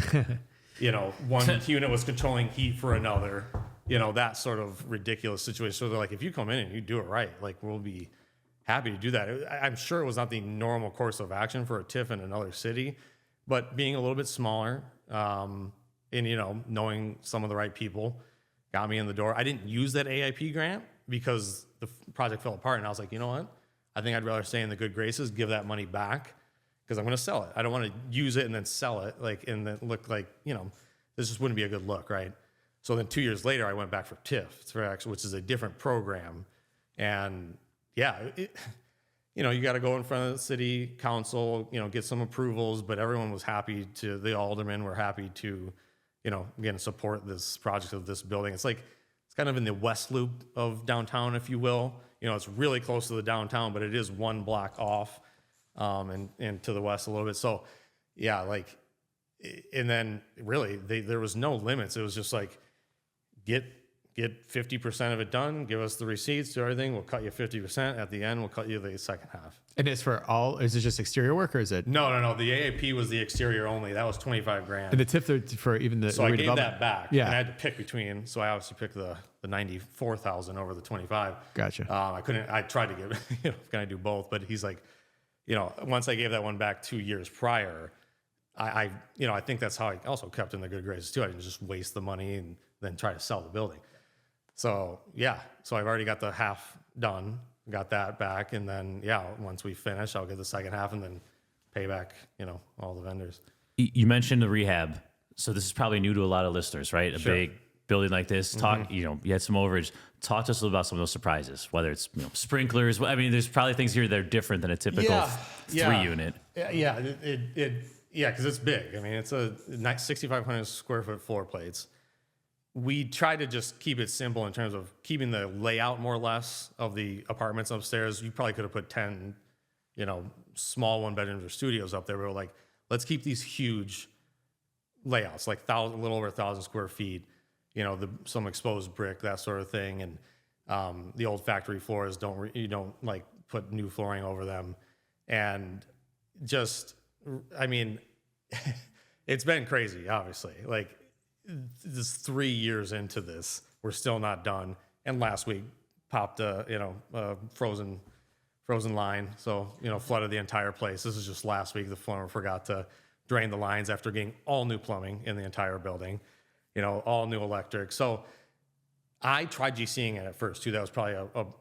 A: You know, one unit was controlling heat for another. You know, that sort of ridiculous situation. So they're like, if you come in and you do it right, like we'll be happy to do that. I'm sure it was not the normal course of action for a TIF in another city, but being a little bit smaller, and knowing some of the right people got me in the door. I didn't use that AIP grant because the project fell apart, and I was like, you know what? I think I'd rather stay in the good graces, give that money back, because I'm going to sell it. I don't want to use it and then sell it, and then look like, this just wouldn't be a good look, right? So then 2 years later, I went back for TIF, which is a different program. And yeah, you got to go in front of the city council, get some approvals, but everyone was happy the aldermen were happy to, again, support this project of this building. It's kind of in the west loop of downtown, if you will. It's really close to the downtown, but it is one block off, and to the west a little bit. So yeah, and then really there was no limits. It was just like, get 50% of it done, give us the receipts, do everything, we'll cut you 50%. At the end, we'll cut you the second half.
C: And it's for all, is it just exterior work or is it?
A: No. The AAP was the exterior only. That was $25,000.
C: And the TIF for even the
A: So I gave that back.
C: Yeah.
A: And I had to pick between, so I obviously picked the 94,000 over the 25.
C: Gotcha.
A: I tried to give, can I do both? But he's like, once I gave that one back 2 years prior, I think that's how I also kept in the good graces too. I didn't just waste the money and then try to sell the building. So yeah, so I've already got the half done, got that back, and then once we finish, I'll get the second half and then pay back, all the vendors.
B: You mentioned the rehab, so this is probably new to a lot of listeners, right? A
A: Sure.
B: big building like this. Talk, you had some overage. Talk to us a little about some of those surprises, whether it's sprinklers. I mean, there's probably things here that are different than a typical 3-unit.
A: Yeah, because it's big. I mean, it's a 6,500 square foot floor plates. We try to just keep it simple in terms of keeping the layout more or less of the apartments upstairs. You probably could have put 10, small one bedrooms or studios up there. But we're like, let's keep these huge layouts, like a little over 1,000 square feet. Some exposed brick, that sort of thing, and the old factory floors you don't put new flooring over them, and just, I mean, it's been crazy. Obviously, this 3 years into this, we're still not done. And last week popped a frozen line, so flooded the entire place. This is just last week. The plumber forgot to drain the lines after getting all new plumbing in the entire building, all new electric. So I tried GCing it at first too. That was probably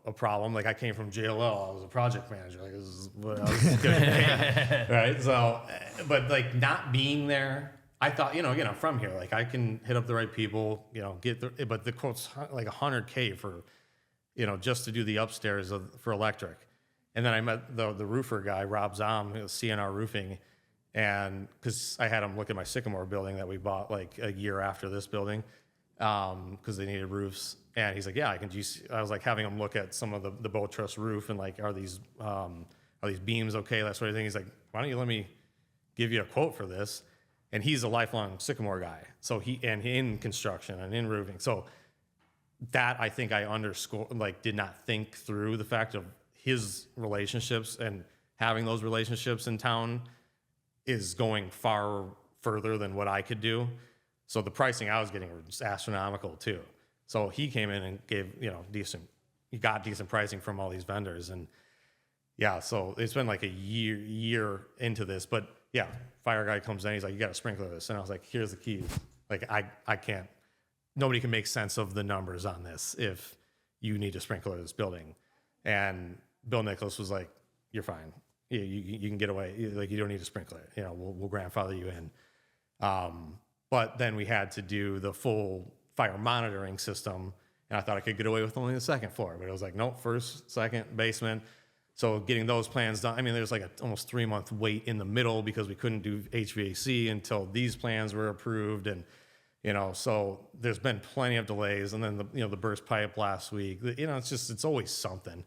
A: a problem. I came from JLL. I was a project manager. This is what I was getting paid, right? So, but not being there, I thought, again, I'm from here. I can hit up the right people, but the quote's $100K for, just to do the upstairs for electric. And then I met the roofer guy, Rob Zom, CNR Roofing, and because I had him look at my Sycamore building that we bought a year after this building, because they needed roofs. And he's like, yeah, I can GC. I was having him look at some of the boat truss roof and are these beams okay, that sort of thing. He's like, why don't you let me give you a quote for this? And he's a lifelong Sycamore guy. So he in construction and in roofing. So that, I think, I did not think through the fact of his relationships, and having those relationships in town is going far further than what I could do. So the pricing I was getting was astronomical too. So he came in and gave, he got decent pricing from all these vendors. And yeah, so it's been a year into this, but yeah, fire guy comes in, he's like, you got to sprinkler this. And I was like, here's the keys. I can't, nobody can make sense of the numbers on this if you need to sprinkler this building. And Bill Nicholas was like, you're fine. You can get away. You don't need to sprinkler it. We'll grandfather you in. But then we had to do the full fire monitoring system, and I thought I could get away with only the second floor, but it was nope, first, second, basement. So getting those plans done, I mean, there's a almost 3-month wait in the middle because we couldn't do HVAC until these plans were approved, and so there's been plenty of delays. And then the burst pipe last week. It's always something.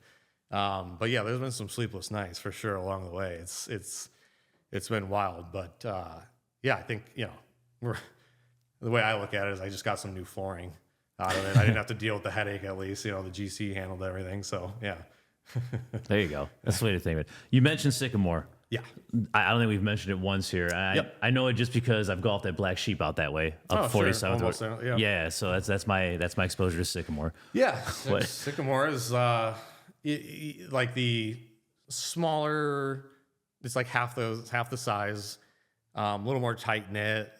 A: But yeah, there's been some sleepless nights for sure along the way. It's been wild, but yeah, I think the way I look at it is I just got some new flooring out of it. I didn't have to deal with the headache, at least. The GC handled everything. So yeah.
B: There you go. That's the way to think of it. You mentioned Sycamore.
A: Yeah.
B: I don't think we've mentioned it once here. I know it just because I've golfed at Black Sheep out that way, up 47th.
A: Sure.
B: Yeah, so that's my exposure to Sycamore.
A: Yeah, Sycamore is the smaller. It's like half the size, a little more tight knit.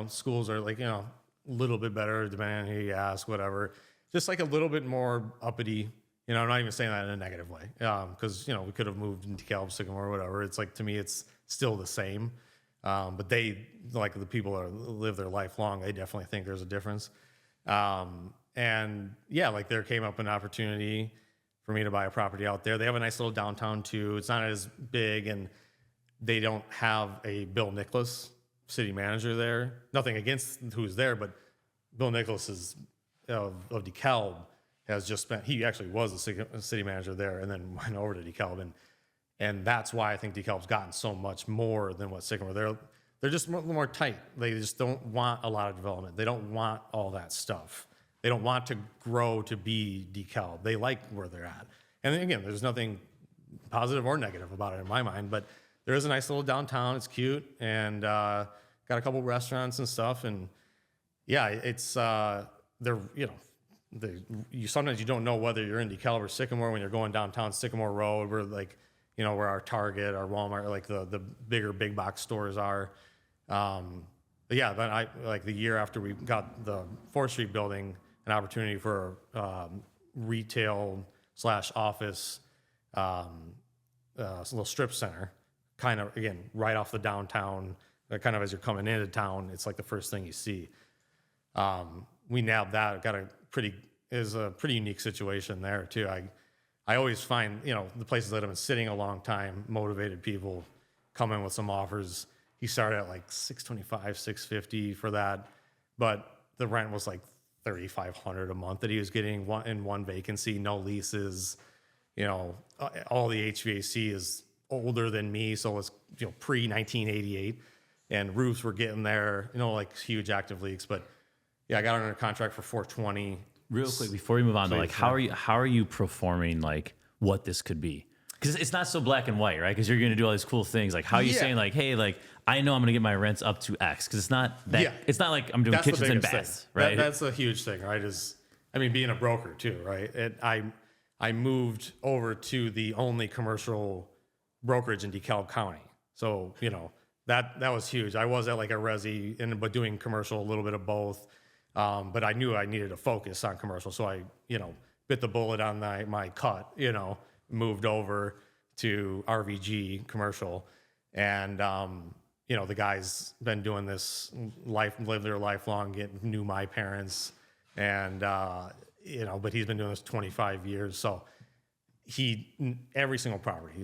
A: Schools are like, a little bit better depending on who you ask, whatever. Just like a little bit more uppity. I'm not even saying that in a negative way, because we could have moved in DeKalb, Sycamore, or whatever. It's like, to me, it's still the same. But they, like the people that live their life long, they definitely think there's a difference. And yeah, like there came up an opportunity for me to buy a property out there. They have a nice little downtown too. It's not as big, and they don't have a Bill Nicholas city manager there. Nothing against who's there, but Bill Nicholas is of DeKalb has just spent. He actually was a city manager there, and then went over to DeKalb, and that's why I think DeKalb's gotten so much more than what Sycamore. They're just more tight. They just don't want a lot of development. They don't want all that stuff. They don't want to grow to be DeKalb. They like where they're at. And again, there's nothing positive or negative about it in my mind, but there is a nice little downtown. It's cute, and got a couple restaurants and stuff. And yeah, it's sometimes you don't know whether you're in DeKalb or Sycamore when you're going downtown Sycamore Road, where like, where our Target, our Walmart, like the bigger big box stores are. But yeah, then I, like the year after we got the 4th Street building, an opportunity for retail / office, little strip center, kind of, again, right off the downtown, kind of as you're coming into town, it's like the first thing you see. We nabbed that, got a pretty unique situation there too. I always find, the places that have been sitting a long time, motivated people come in with some offers. He started at like $625, $650 for that, but the rent was like $3,500 a month that he was getting in one vacancy, no leases. All the HVAC is older than me, so it's pre 1988, and roofs were getting there, like huge active leaks. But yeah, I got under contract for $420.
B: Real quick before we move on to like how are you performing like what this could be? Because it's not so black and white, right? Because you're going to do all these cool things. Like how are you saying like, hey, like I know I'm going to get my rents up to X, because it's not that it's not like I'm doing kitchens and baths, right?
A: That's a huge thing, right? Being a broker too, right? I moved over to the only commercial brokerage in DeKalb County, so that was huge. I was at like a resi, but doing commercial, a little bit of both. But I knew I needed to focus on commercial, so I bit the bullet on my cut. Moved over to RVG commercial, and the guy's been doing this live their life long, knew my parents, and but he's been doing this 25 years. So every single property,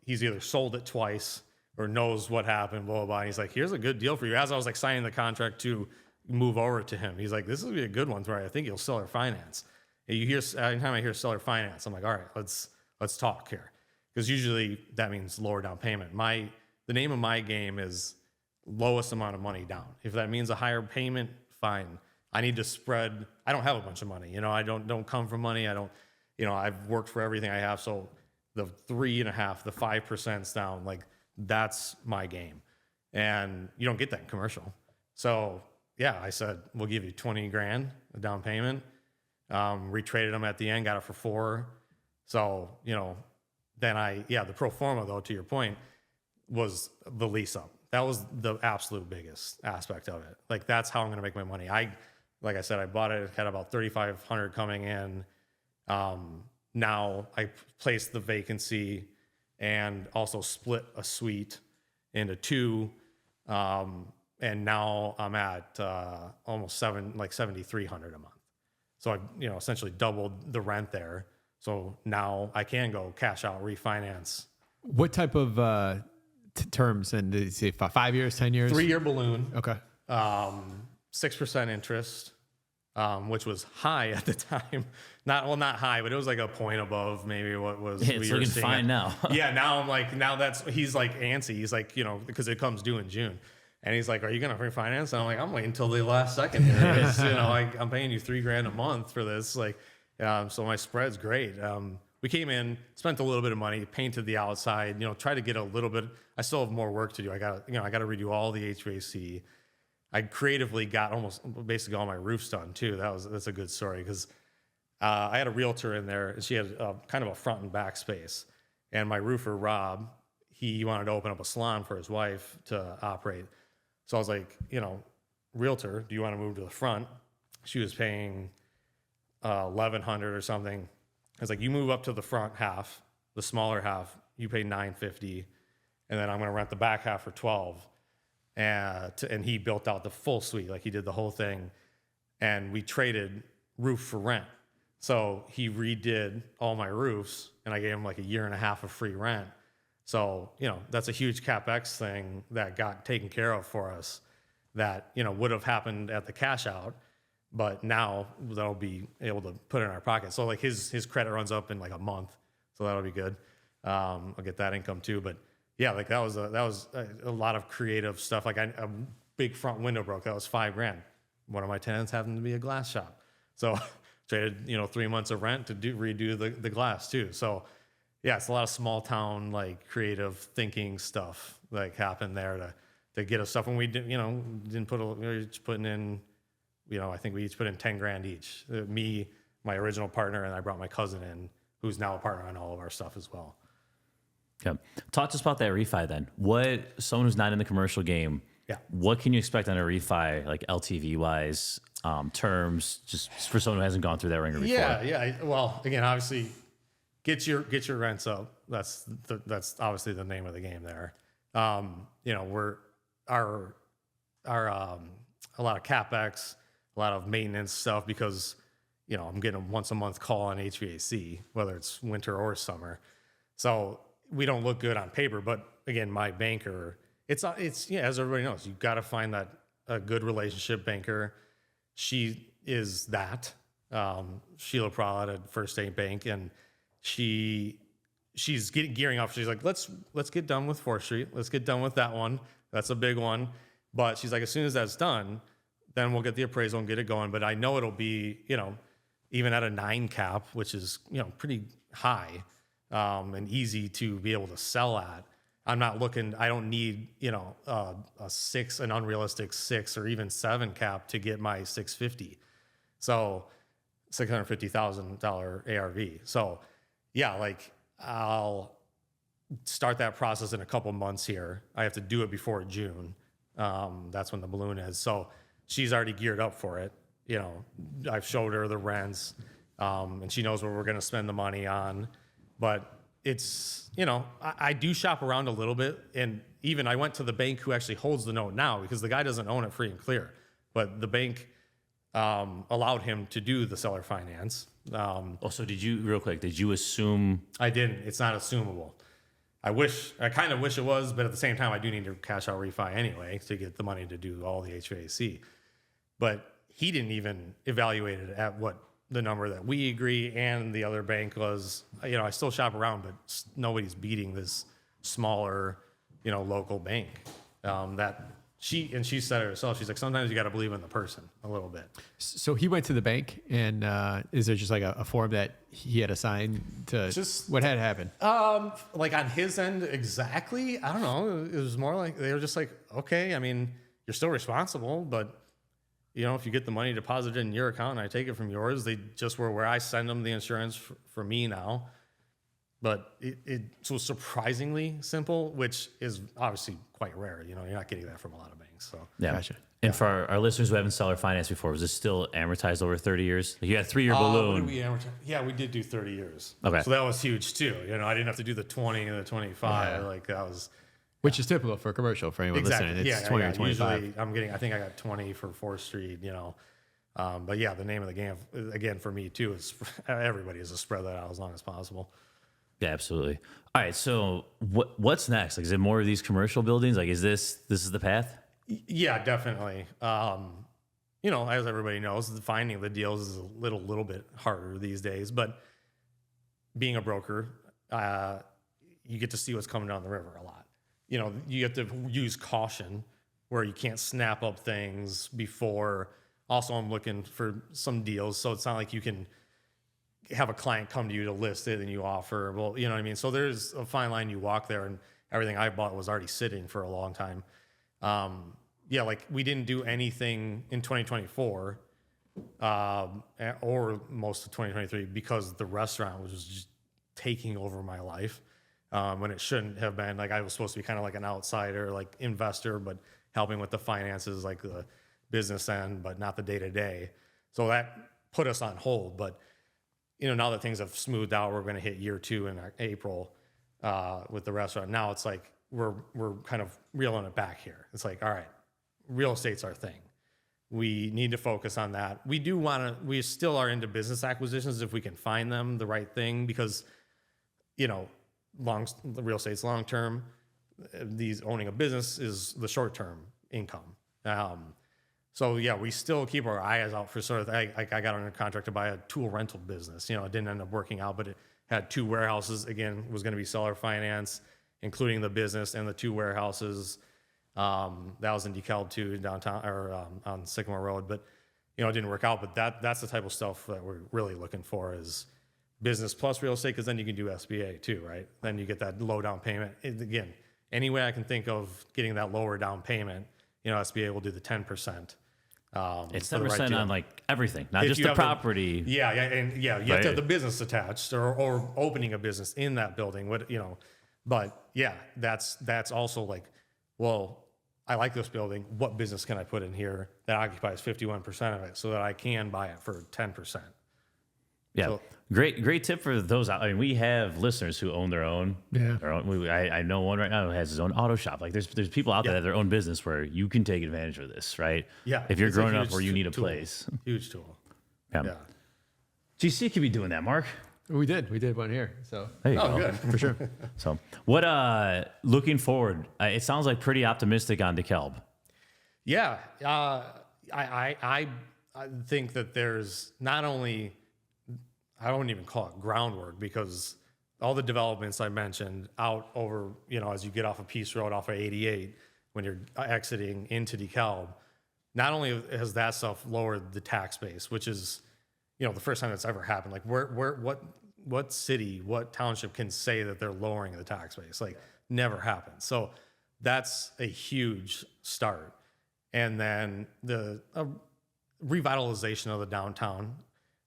A: he's either sold it twice or knows what happened, blah, blah, blah. And he's like, here's a good deal for you. As I was like signing the contract to move over to him, he's like, this will be a good one, right? I think you'll seller finance. And anytime I hear seller finance, I'm like, all right, let's talk here. Because usually that means lower down payment. The name of my game is lowest amount of money down. If that means a higher payment, fine. I need to spread. I don't have a bunch of money. I don't come from money. I don't, I've worked for everything I have. So the 3.5%, the 5% down, like that's my game. And you don't get that in commercial. So yeah, I said, we'll give you 20 grand a down payment. Retraded them at the end, got it for $4. So, then the pro forma though, to your point, was the lease up. That was the absolute biggest aspect of it. Like that's how I'm going to make my money. Like I said, I bought it, had about 3,500 coming in. Now I placed the vacancy and also split a suite into two. And now I'm at almost $7,300 a month. So I, essentially doubled the rent there. So now I can go cash out, refinance.
C: What type of terms? And did you say 5 years, 10 years?
A: 3-year balloon.
C: Okay.
A: 6% interest, which was high at the time. Not high, but it was like a point above maybe what was.
B: Yeah, it's looking fine now.
A: Yeah, now I'm like, he's like antsy. He's like, because it comes due in June. And he's like, are you going to refinance? And I'm like, I'm waiting until the last second. I'm paying you $3,000 a month for this. Like, so my spread's great. We came in, spent a little bit of money, painted the outside, tried to get a little bit. I still have more work to do. I got to redo all the HVAC. I creatively got basically all my roofs done too. That's a good story because I had a realtor in there and she had kind of a front and back space. And my roofer, Rob, he wanted to open up a salon for his wife to operate. So I was like, realtor, do you want to move to the front? She was paying $1,100 or something. I was like, you move up to the front half, the smaller half, you pay $950, and then I'm going to rent the back half for $12. And he built out the full suite, like he did the whole thing, and we traded roof for rent. So he redid all my roofs, and I gave him like a year and a half of free rent. So that's a huge CapEx thing that got taken care of for us. That would have happened at the cash out, but now that'll be able to put in our pocket. So like his credit runs up in like a month, so that'll be good. I'll get that income too. But yeah, like that was a lot of creative stuff. Like a big front window broke. That was $5,000. One of my tenants happened to be a glass shop, so traded 3 months of rent to redo the glass too. So yeah, it's a lot of small town like creative thinking stuff like happened there to get us stuff. When we didn't put we were just putting in, I think we each put in $10,000 each. Me, my original partner, and I brought my cousin in, who's now a partner on all of our stuff as well.
B: Okay. Talk to us about that refi then. Someone who's not in the commercial game, what can you expect on a refi, like LTV wise, terms, just for someone who hasn't gone through that ringer before?
A: Yeah. Well, again, obviously, get your rents up. That's obviously the name of the game there. We're a lot of CapEx, a lot of maintenance stuff because, I'm getting a once a month call on HVAC, whether it's winter or summer. So we don't look good on paper, but again, my banker, it's as everybody knows, you've got to find that a good relationship banker. She is that, Sheila Pratt at First State Bank, and she's gearing up. She's like, let's get done with 4th Street. Let's get done with that one. That's a big one. But she's like, as soon as that's done, then we'll get the appraisal and get it going. But I know it'll be, even at a 9 cap, which is, pretty high, and easy to be able to sell at. I don't need, a 6, an unrealistic 6 or even 7 cap to get my 650. So $650,000 ARV. So yeah, like I'll start that process in a couple months here. I have to do it before June. That's when the balloon is. So she's already geared up for it. I've showed her the rents, and she knows where we're going to spend the money on. But it's, I do shop around a little bit. And even I went to the bank who actually holds the note now, because the guy doesn't own it free and clear. But the bank allowed him to do the seller finance.
B: So did you assume?
A: I didn't. It's not assumable. I kind of wish it was, but at the same time, I do need to cash out refi anyway to get the money to do all the HVAC. But he didn't even evaluate it at what the number that we agree and the other bank was. I still shop around, but nobody's beating this smaller, local bank. That she said it herself. She's like, sometimes you got to believe in the person a little bit.
C: So he went to the bank, and is there just like a form that he had to sign to? What had happened?
A: Like on his end, exactly. I don't know. It was more like they were just like, okay. I mean, you're still responsible, but if you get the money deposited in your account and I take it from yours, they just were where I send them the insurance for me now. But it was surprisingly simple, which is obviously quite rare. You're not getting that from a lot of banks. So
B: yeah. Gotcha. And for our listeners who haven't seller financed before, was this still amortized over 30 years? Like you had a 3-year balloon.
A: What did we amortize? Yeah, we did do 30 years.
B: Okay.
A: So that was huge too. I didn't have to do the 20 and the 25. Yeah. Like that was.
C: Which is typical for commercial for anyone listening. It's 20 or 25.
A: Usually I think I got 20 for 4th Street, But yeah, the name of the game, again, for me too, is everybody is to spread that out as long as possible.
B: Yeah, absolutely. All right. So what's next? Like, is it more of these commercial buildings? Like, is this is the path?
A: Yeah, definitely. As everybody knows, finding the deals is a little bit harder these days, but being a broker, you get to see what's coming down the river a lot. You have to use caution where you can't snap up things before. Also, I'm looking for some deals, so it's not like you can have a client come to you to list it and you offer. Well, you know what I mean? So there's a fine line you walk there, and everything I bought was already sitting for a long time. Like we didn't do anything in 2024 or most of 2023 because the restaurant was just taking over my life. when it shouldn't have been. Like I was supposed to be kind of like an outsider, like investor, but helping with the finances, like the business end, but not the day to day. So that put us on hold. But now that things have smoothed out, we're going to hit year 2 in April with the restaurant. Now it's like we're kind of reeling it back here. It's like, all right, real estate's our thing. We need to focus on that. We still are into business acquisitions if we can find them, the right thing, because the real estate's long term. These owning a business is the short term income. So yeah, we still keep our eyes out for sort of. I got under contract to buy a tool rental business. It didn't end up working out, but it had 2 warehouses. Again, was going to be seller finance, including the business and the 2 warehouses. That was in DeKalb too, downtown or on Sycamore Road. But it didn't work out. But that's the type of stuff that we're really looking for is business plus real estate, because then you can do SBA too, right? Then you get that low down payment. Again, any way I can think of getting that lower down payment, SBA will do the 10%.
B: It's 10% on like everything, not just the property.
A: You have to have the business attached or opening a business in that building. But yeah, that's also like, well, I like this building. What business can I put in here that occupies 51% of it so that I can buy it for 10%?
B: Yeah, so, great tip for those. I mean, we have listeners who own their own. Yeah, I know one right now who has his own auto shop. Like, there's people out there that have their own business where you can take advantage of this, right? Yeah, if you're growing up where you need a place,
A: huge tool.
B: Yeah. GC could be doing that, Mark.
C: We did one here. So
B: there you go.
C: Good for sure.
B: So what? Looking forward, it sounds like pretty optimistic on DeKalb.
A: Yeah, I think that there's not only. I don't even call it groundwork, because all the developments I mentioned out over, as you get off of Peace Road, off of 88, when you're exiting into DeKalb, not only has that stuff lowered the tax base, which is, the first time that's ever happened. Like what city, what township can say that they're lowering the tax base? Like never happened. So that's a huge start. And then the revitalization of the downtown,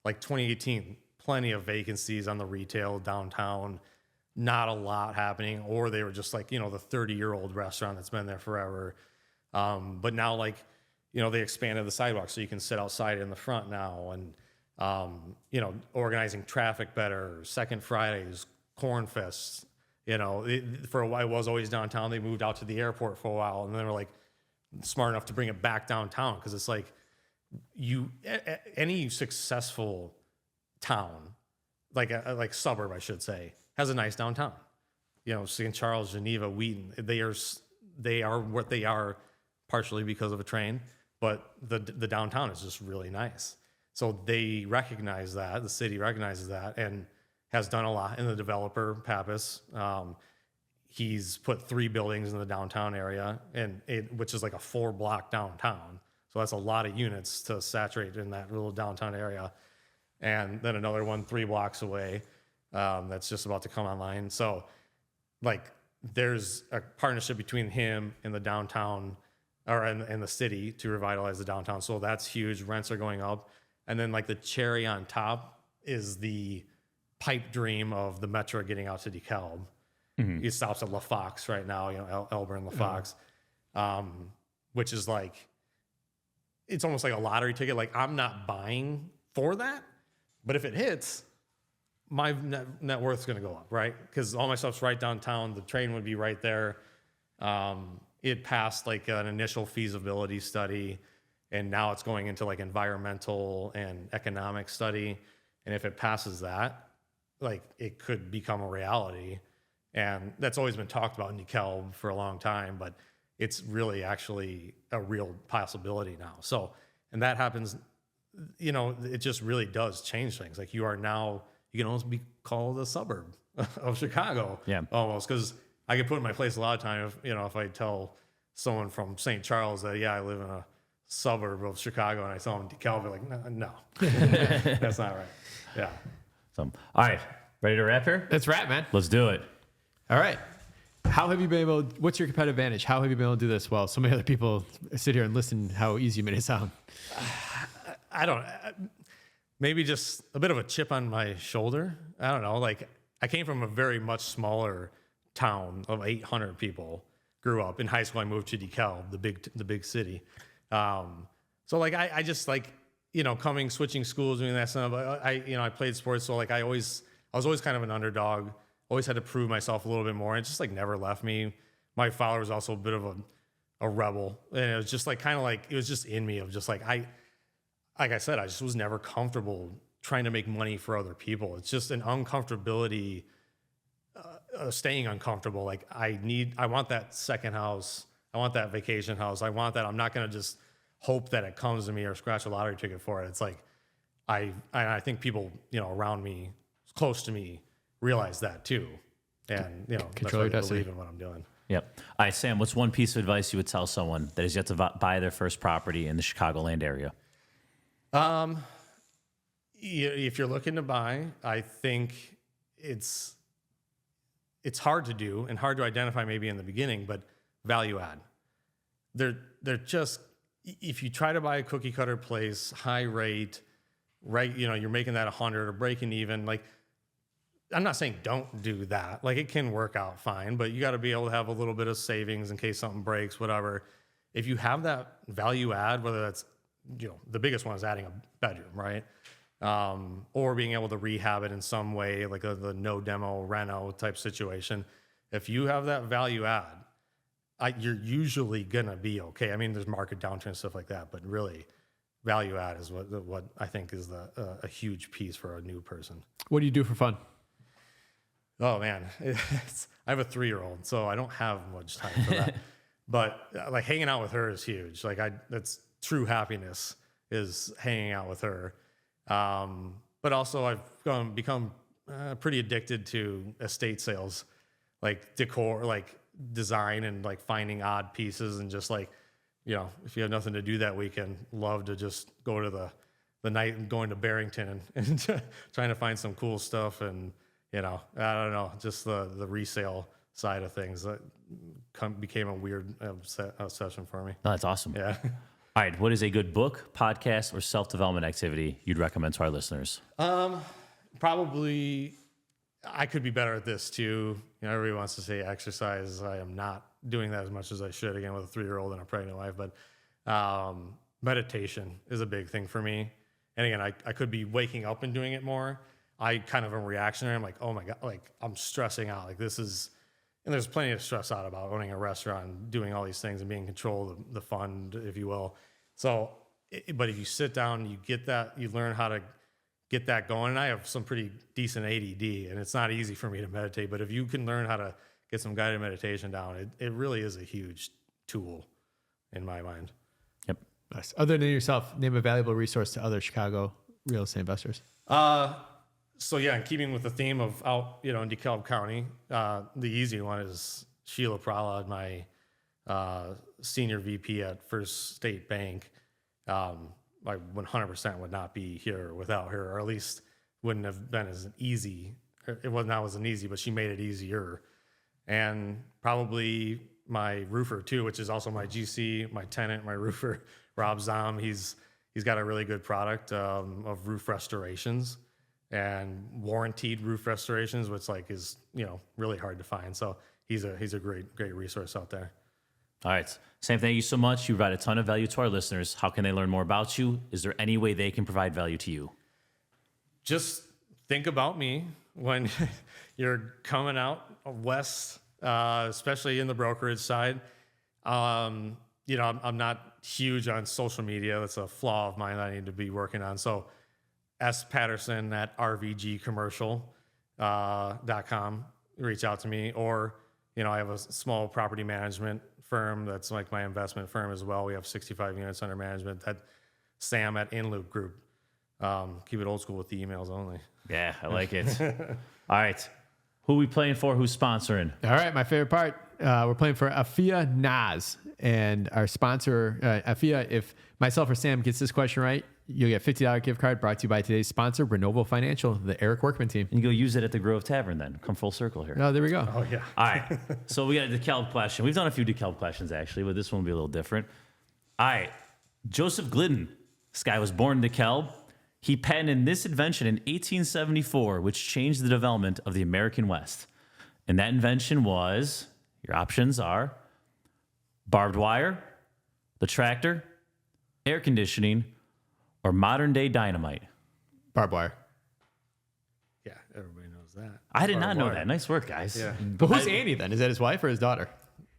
A: like 2018, plenty of vacancies on the retail downtown, not a lot happening, or they were just like, the 30-year-old restaurant that's been there forever. But now, like, they expanded the sidewalk so you can sit outside in the front now, and, organizing traffic better, Second Fridays, Corn Fests, for a while it was always downtown. They moved out to the airport for a while, and then they were like smart enough to bring it back downtown, because it's like any successful town, like suburb, I should say, has a nice downtown. St. Charles, Geneva, Wheaton, they are what they are partially because of a train, but the downtown is just really nice. So they recognize that, the city recognizes that, and has done a lot. And the developer, Pappas, he's put 3 buildings in the downtown area, which is like a 4-block downtown. So that's a lot of units to saturate in that little downtown area. And then another one 3 blocks away that's just about to come online. So, like, there's a partnership between him and the downtown, and the city, to revitalize the downtown. So that's huge. Rents are going up. And then, like, the cherry on top is the pipe dream of the Metro getting out to DeKalb. Mm-hmm. It stops at La Fox right now, Elber and La Fox, which is like, it's almost like a lottery ticket. Like, I'm not buying for that. But if it hits, my net worth is going to go up, right? Because all my stuff's right downtown. The train would be right there. It passed like an initial feasibility study, and now it's going into like environmental and economic study. And if it passes that, like, it could become a reality. And that's always been talked about in DeKalb for a long time, but it's really actually a real possibility now. So, and that happens. It just really does change things. Like, you can almost be called a suburb of Chicago. Yeah. Almost, because I get put in my place a lot of time if I tell someone from St. Charles that, I live in a suburb of Chicago, and I tell them DeKalb, they're like, no, that's not right. Yeah.
B: So, all right, ready to wrap here?
C: Let's wrap, man.
B: Let's do it.
C: All right. How have you been able? What's your competitive advantage? How have you been able to do this while so many other people sit here and listen? How easy you made it sound.
A: I don't. Maybe just a bit of a chip on my shoulder. I don't know. Like, I came from a very much smaller town of 800 people. Grew up in high school. I moved to DeKalb, the big city. So like I just like, you know, switching schools, doing that stuff. I played sports, so like I was always kind of an underdog. Always had to prove myself a little bit more. It just like never left me. My father was also a bit of a rebel, and it was just like kind of like it was just in me of just like I said, I just was never comfortable trying to make money for other people. It's just an uncomfortability, staying uncomfortable. Like I want that second house. I want that vacation house. I want that. I'm not going to just hope that it comes to me or scratch a lottery ticket for it. It's like, I think people, you know, around me, close to me, realize that too. And, you know,
C: Control your
A: that's why I
C: destiny.
A: believe in what I'm doing.
B: Yep. All right, Sam, what's one piece of advice you would tell someone that has yet to buy their first property in the Chicagoland area?
A: If you're looking to buy, I think it's hard to do and hard to identify maybe in the beginning, but value add. They're just, if you try to buy a cookie cutter place, high rate, right, you know, you're making that 100 or breaking even, like, I'm not saying don't do that. Like it can work out fine, but you got to be able to have a little bit of savings in case something breaks, whatever. If you have that value add, whether that's, you know, the biggest one is adding a bedroom, right? Or being able to rehab it in some way, like the no demo reno type situation. If you have that value add, you're usually gonna be okay. I mean, there's market downturn and stuff like that, but really, value add is what I think is a huge piece for a new person.
C: What do you do for fun?
A: Oh man, I have a 3-year-old, so I don't have much time for that. But like hanging out with her is huge. Like that's true happiness is hanging out with her. But also I've become pretty addicted to estate sales, like decor, like design, and like finding odd pieces, and just like, you know, if you have nothing to do that weekend, love to just go to the night and going to Barrington and trying to find some cool stuff. And, you know, I don't know, just the resale side of things that became a weird obsession for me.
B: No, that's awesome.
A: Yeah.
B: All right, what is a good book, podcast, or self-development activity you'd recommend to our listeners?
A: Probably, I could be better at this too. You know, everybody wants to say exercise. I am not doing that as much as I should, again, with a 3-year-old and a pregnant wife. But meditation is a big thing for me. And again, I could be waking up and doing it more. I kind of am reactionary. I'm like, oh my God, like I'm stressing out. Like this is, and there's plenty of stress out about owning a restaurant, doing all these things and being in control of the fund, if you will. So, but if you sit down, you get that, you learn how to get that going. And I have some pretty decent ADD, and it's not easy for me to meditate, but if you can learn how to get some guided meditation down, it really is a huge tool in my mind.
B: Yep.
C: Nice. Other than yourself, name a valuable resource to other Chicago real estate investors.
A: So yeah, in keeping with the theme of out, you know, in DeKalb County, the easy one is Sheila Pralad, my senior VP at First State Bank. I 100% would not be here without her, or at least wouldn't have been as easy. It wasn't as easy, but she made it easier. And probably my roofer too, which is also my GC, my tenant, my roofer, Rob Zom. He's got a really good product of roof restorations and warranted roof restorations, which like is, you know, really hard to find. So he's a great resource out there.
B: All right. Sam, thank you so much. You provide a ton of value to our listeners. How can they learn more about you? Is there any way they can provide value to you?
A: Just think about me when you're coming out west, especially in the brokerage side. You know, I'm not huge on social media. That's a flaw of mine that I need to be working on. So Patterson at rvgcommercial.com. Reach out to me. Or, you know, I have a small property management firm that's like my investment firm as well. We have 65 units under management. That Sam at InLoop Group. Keep it old school with the emails only.
B: Yeah, I like it. All right. Who are we playing for? Who's sponsoring?
C: All right, my favorite part. We're playing for Afia Naz, and our sponsor, Afia. If myself or Sam gets this question right, you'll get a $50 gift card brought to you by today's sponsor, Renovo Financial, the Eric Workman team.
B: You go use it at the Grove Tavern then. Come full circle here.
C: Oh, there we go.
A: Oh, yeah.
B: All right. So we got a DeKalb question. We've done a few DeKalb questions, actually, but this one will be a little different. All right. Joseph Glidden. This guy was born in DeKalb. He patented this invention in 1874, which changed the development of the American West. And that invention was, your options are barbed wire, the tractor, air conditioning, or modern day dynamite.
C: Barbed wire.
A: Yeah, everybody knows that.
B: I did not
A: Barbed
B: know
A: wire.
B: that. Nice work, guys.
A: Yeah.
C: But who's Annie then? Is that his wife or his daughter?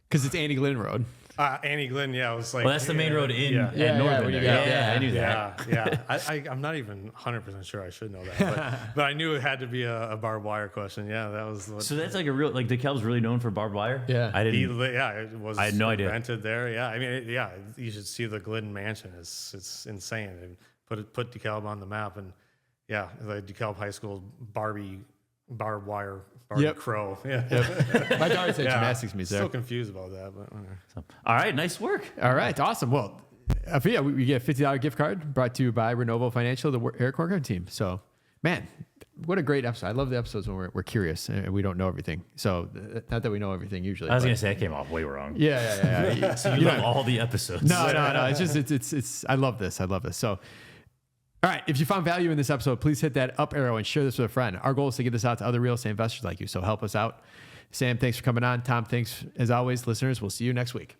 C: Because it's Annie Glenn Road.
A: Annie Glenn, yeah, it was like.
B: Well, that's the main road in
A: Yeah.
B: at
C: Yeah,
B: Northern.
C: when you
B: there.
C: get-
B: Yeah, I knew that.
A: Yeah. I'm not even 100% sure I should know that. But I knew it had to be a barbed wire question. Yeah, that was what.
B: So that's like a real, like DeKalb's really known for barbed wire?
C: Yeah.
B: I didn't.
A: It was
B: I had no idea.
A: invented there. Yeah, I mean, you should see the Glidden Mansion. It's insane. And put DeKalb on the map, and yeah, the DeKalb High School barbed wire,
C: Yep.
A: crow. Yeah.
C: My daughter said
A: Yeah.
C: gymnastics meets there.
A: Still confused about that, but whatever.
B: All right, nice work.
C: All right, awesome. Well, yeah, we get a $50 gift card brought to you by Renovo Financial, the Eric Corcoran team. So, man, what a great episode. I love the episodes when we're curious and we don't know everything. So, not that we know everything usually.
B: I was
C: but-
B: going to say, I came off way wrong.
C: Yeah.
B: So you love all the episodes.
C: No. It's just, it's, I love this. So, all right. If you found value in this episode, please hit that up arrow and share this with a friend. Our goal is to get this out to other real estate investors like you. So help us out. Sam, thanks for coming on. Tom, thanks as always. Listeners, we'll see you next week.